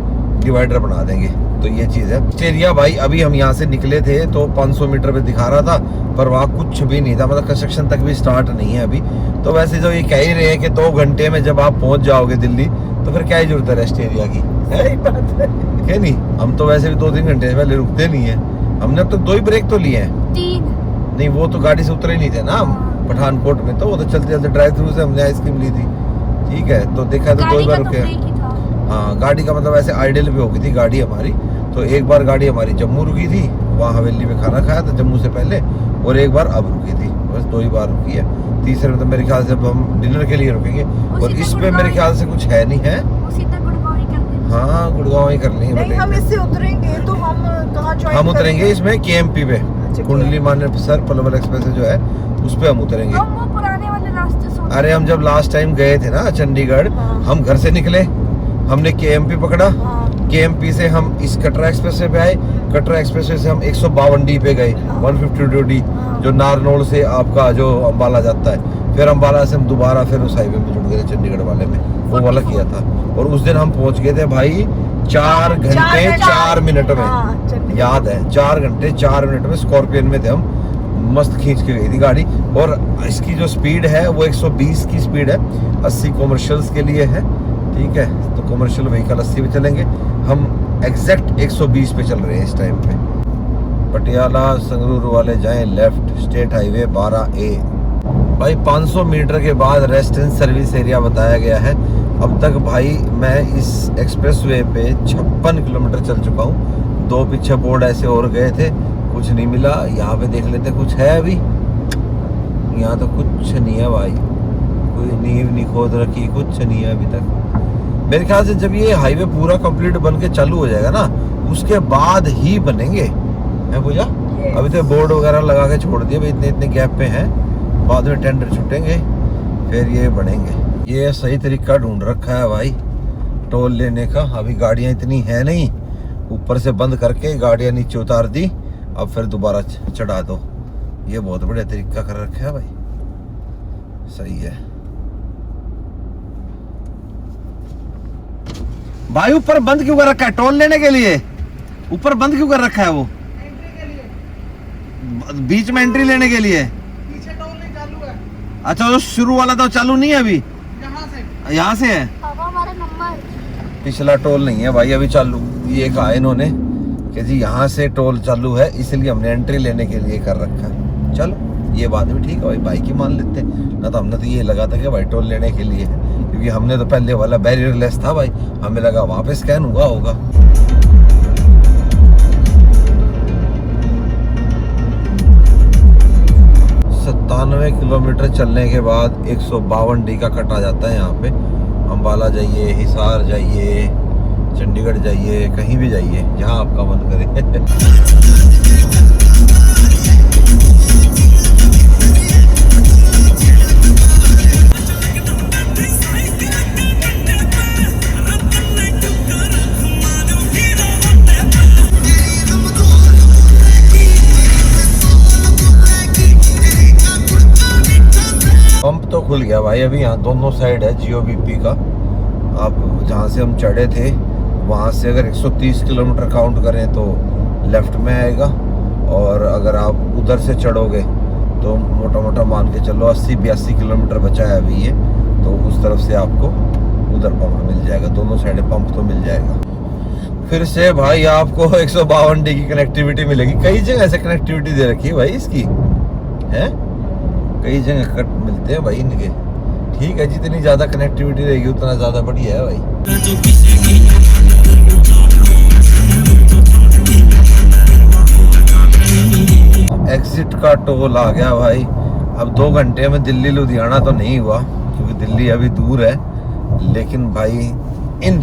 डिवाइडर बना देंगे। तो ये चीज है। एरिया भाई अभी हम यहाँ से निकले थे तो 500 मीटर पे दिखा रहा था, पर वहाँ कुछ भी नहीं था, मतलब कंस्ट्रक्शन तक भी स्टार्ट नहीं है अभी। तो वैसे जो ये कह ही रहे हैं कि 2 घंटे में जब आप पहुंच जाओगे दिल्ली, तो फिर क्या ही जरूरत है रेस्ट एरिया की, सही बात है। है नहीं। हम तो वैसे भी 2-3 घंटे पहले रुकते नहीं है, हमने अब तक 2 ही ब्रेक तो लिए हैं। 3 नहीं, वो तो गाड़ी से उतरे नहीं थे ना हम पठानकोट में, तो वो तो चलते चलते ड्राइव थ्रू से हमने आइसक्रीम ली थी, ठीक है। तो देखा तो 2 गाड़ी बार का तो रुके। ब्रेक ही था। हाँ, गाड़ी का मतलब ऐसे आइडल पे हो गई थी गाड़ी हमारी। तो एक बार गाड़ी हमारी जम्मू रुकी थी, वहाँ हवेली में खाना खाया था जम्मू से पहले, और एक बार अब रुकी थी, बस 2 ही बार रुकी है। तीसरे में तो मेरे ख्याल से अब हम डिनर के लिए रुकेंगे, और इस पे मेरे ख्याल से कुछ है नहीं है। वो सीधा गुड़गांव ही कर देना। हाँ, गुड़गांव ही कर लेंगे नहीं, हम बेटे। इससे उतरेंगे तो हम कहाँ ज्वाइन हम उतरेंगे इसमें KMP पे, अच्छा, कुंडली मान्य सर पलवल एक्सप्रेस जो है उस पे हम उतरेंगे। हम वो पुराने वाले रास्ते से अरे हम जब लास्ट टाइम गए थे ना चंडीगढ़, हाँ। हम घर से निकले, हमने KMP पकड़ा, हाँ। KMP से हम इस कटरा एक्सप्रेसवे पे आए, कटरा एक्सप्रेसवे से हम 152D पे गए, 152D जो नारनौल से आपका जो अम्बाला जाता है। फिर अम्बाला से हम दोबारा फिर उस हाईवे में जुड़ गए थे चंडीगढ़ वाले में, वो वाला किया था। और उस दिन हम पहुंच गए थे भाई 4 घंटे 4 मिनट में, हाँ, चंडीगढ़। याद है 4 घंटे 4 मिनट में स्कॉर्पियन में थे हम, मस्त खींच के गई थी गाड़ी। और इसकी जो स्पीड है वो 120 की स्पीड है, 80 कॉमर्शियल्स के लिए है, ठीक है। तो कॉमर्शियल व्हीकल 80 पे चलेंगे, हम एग्जैक्ट 120 पे चल रहे हैं इस टाइम पे। पटियाला संगरूर वाले जाएं लेफ्ट, स्टेट हाईवे 12A। भाई 500 मीटर के बाद रेस्ट एंड सर्विस एरिया बताया गया है। अब तक भाई मैं इस एक्सप्रेसवे पे 56 किलोमीटर चल चुका हूँ। 2 पीछे बोर्ड ऐसे और गए थे, कुछ नहीं मिला। यहाँ पे देख लेते कुछ है अभी, यहाँ तो कुछ नहीं है भाई, कोई नींव नहीं खोद रखी, कुछ नहीं है अभी तक। मेरे ख्याल से जब ये हाईवे पूरा कंप्लीट बन के चालू हो जाएगा ना, उसके बाद ही बनेंगे, है पूजा। अभी तो बोर्ड वगैरह लगा के छोड़ दिए भाई, इतने इतने गैप पे हैं, बाद में टेंडर छूटेंगे फिर ये बनेंगे। ये सही तरीका ढूंढ रखा है भाई टोल लेने का। अभी गाड़ियाँ इतनी है नहीं, ऊपर से बंद करके गाड़ियाँ नीचे उतार दी, अब फिर दोबारा चढ़ा दो। ये बहुत बढ़िया तरीका कर रखा है भाई, सही है भाई। ऊपर बंद क्यों कर रखा है टोल लेने के लिए? ऊपर बंद क्यों कर रखा है वो? बीच में एंट्री लेने के लिए। पीछे टोल नहीं चालू है। अच्छा, तो शुरू वाला तो चालू नहीं है अभी, यहाँ से है। पापा हमारा नंबर पिछला टोल नहीं है भाई अभी चालू। ये कहा इन्होंने कि जी यहाँ से टोल चालू है, इसलिए हमने एंट्री लेने के लिए कर रखा है। चलो ये बात भी ठीक है भाई, बाइक ही मान लेते ना। तो हमने तो ये लगा था कि भाई टोल लेने के लिए है, क्योंकि हमने तो पहले वाला बैरियर लेस था भाई, हमें लगा वहाँ पे स्कैन हुआ होगा। 97 किलोमीटर चलने के बाद 152D का कट आ जाता है यहाँ पे। अम्बाला जाइए, हिसार जाइए, चंडीगढ़ जाइए, कहीं भी जाइए जहाँ आपका मन करे। पंप तो खुल गया भाई अभी, यहाँ दोनों साइड है GOBP का। आप जहाँ से हम चढ़े थे वहाँ से अगर 130 किलोमीटर काउंट करें तो लेफ्ट में आएगा, और अगर आप उधर से चढ़ोगे तो मोटा मोटा मान के चलो 80-82 किलोमीटर बचा है अभी ये, तो उस तरफ से आपको उधर पंप मिल जाएगा, दोनों साइड पंप तो मिल जाएगा। फिर से भाई आपको 152D की कनेक्टिविटी मिलेगी। कई जगह ऐसे कनेक्टिविटी दे रखी है भाई इसकी, है कई जगह कट मिलते हैं भाई इनके। ठीक है, जितनी ज्यादा कनेक्टिविटी रहेगी उतना ज्यादा बढ़िया है भाई। एग्जिट का टोल आ गया भाई। अब 2 घंटे में दिल्ली लुधियाना तो नहीं हुआ, क्योंकि दिल्ली अभी दूर है, लेकिन भाई इन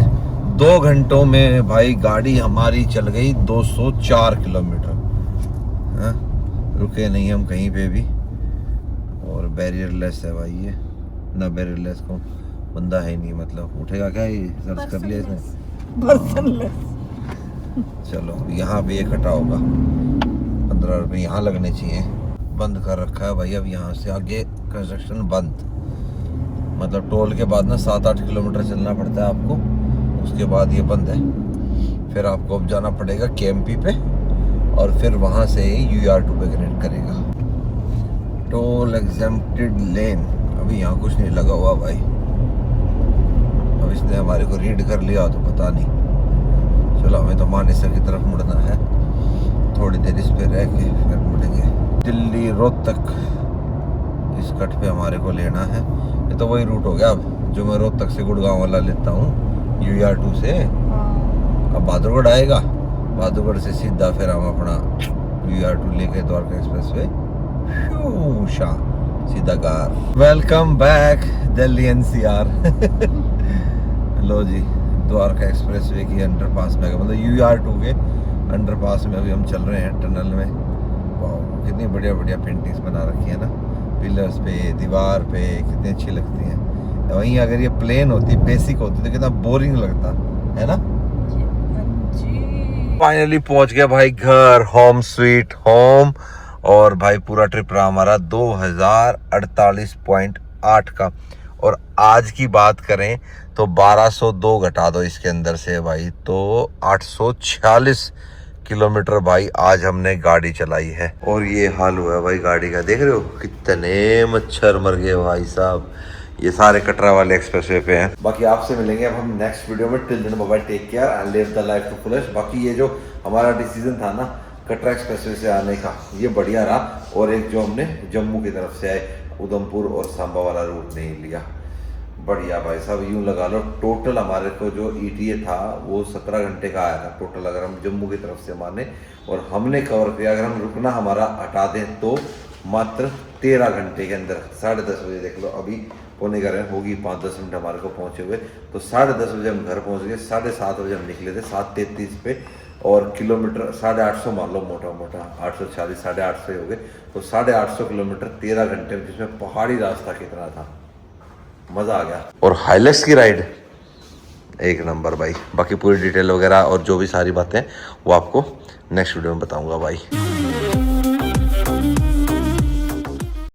2 घंटों में भाई गाड़ी हमारी चल गई 204 किलोमीटर। हाँ, रुके नहीं हम कहीं पे भी। और बैरियरलेस है भाई ये, ना बैरियरलेस को बंदा है नहीं, मतलब उठेगा क्या, ये सर्च कर लिया इसने। पर्सनलेस। चलो यहाँ पे ये कटा होगा, 15 रुपये यहाँ लगने चाहिए। बंद कर रखा है भाई, अब यहाँ से आगे कंस्ट्रक्शन बंद। मतलब टोल के बाद ना 7-8 किलोमीटर चलना पड़ता है आपको, उसके बाद ये बंद है। फिर आपको अब जाना पड़ेगा KMP पे, और फिर वहाँ से UR2 पे कनेक्ट करेगा। टोल एग्जेम्प्टेड लेन, अभी यहाँ कुछ नहीं लगा हुआ भाई। अब इसने हमारे को रीड कर लिया तो पता नहीं। चलो हमें तो मानेसर की तरफ मुड़ना है, थोड़ी देर इस पे रह के फिर मुड़ेंगे। दिल्ली रोहतक इस कट पे हमारे को लेना है। ये तो वही रूट हो गया अब जो मैं रोहतक से गुड़गांव वाला लेता हूँ UR2 से। अब बहादुरगढ़ आएगा, बहादुरगढ़ से सीधा फिर हम अपना UR2 लेके द्वारका एक्सप्रेस वे सीधा car. Welcome back Delhi NCR। लो जी, द्वारका एक्सप्रेस वे की अंडरपास में, मतलब UR2 के अंडरपास में अभी हम चल रहे हैं, टनल में। वाह, कितनी बढ़िया बढ़िया पेंटिंग्स बना रखी है ना, पिलर्स पे, दीवार पे, कितनी अच्छी लगती हैं। वहीं अगर ये प्लेन होती, बेसिक होती तो कितना बोरिंग लगता है ना। फाइनली पहुंच गया भाई घर, होम स्वीट होम। और भाई पूरा ट्रिप रहा हमारा 2048.8 का। और आज की बात करें तो 1202 घटा दो इसके अंदर से भाई, तो 846 किलोमीटर भाई आज हमने गाड़ी चलाई है। और ये हाल हुआ है भाई गाड़ी का, देख रहे हो कितने मच्छर मर गए भाई साहब। ये सारे कटरा वाले एक्सप्रेसवे पे हैं। बाकी आपसे मिलेंगे अब हम नेक्स्ट वीडियो में। Till then bye bye, take care and live the life to fullest. बाकी ये जो हमारा डिसीजन था ना कटरा एक्सप्रेसवे से आने का, ये बढ़िया रहा। और एक जो हमने जम्मू की तरफ से आए, उधमपुर और सांबा वाला रूट नहीं लिया, बढ़िया भाई साहब। यूँ लगा लो टोटल हमारे को जो ETA था वो 17 घंटे का आया था टोटल, अगर हम जम्मू की तरफ से माने। और हमने कवर किया, अगर हम रुकना हमारा हटा दें तो मात्र 13 घंटे के अंदर। 10:30 बजे देख लो, अभी पौने 11 होगी, 5-10 मिनट हमारे को पहुँचे हुए। तो 10:30 बजे हम घर पहुँच गए, 7:30 बजे हम निकले थे, 7:33 पे। और किलोमीटर 850 मान लो, मोटा मोटा 840, 850 हो गए। तो 850 किलोमीटर 13 घंटे में, जिसमें पहाड़ी रास्ता कितना था, मज़ा आ गया। और हाइलेक्स की राइड एक नंबर भाई। बाकी पूरी डिटेल वगैरह और जो भी सारी बातें वो आपको नेक्स्ट वीडियो में बताऊंगा भाई।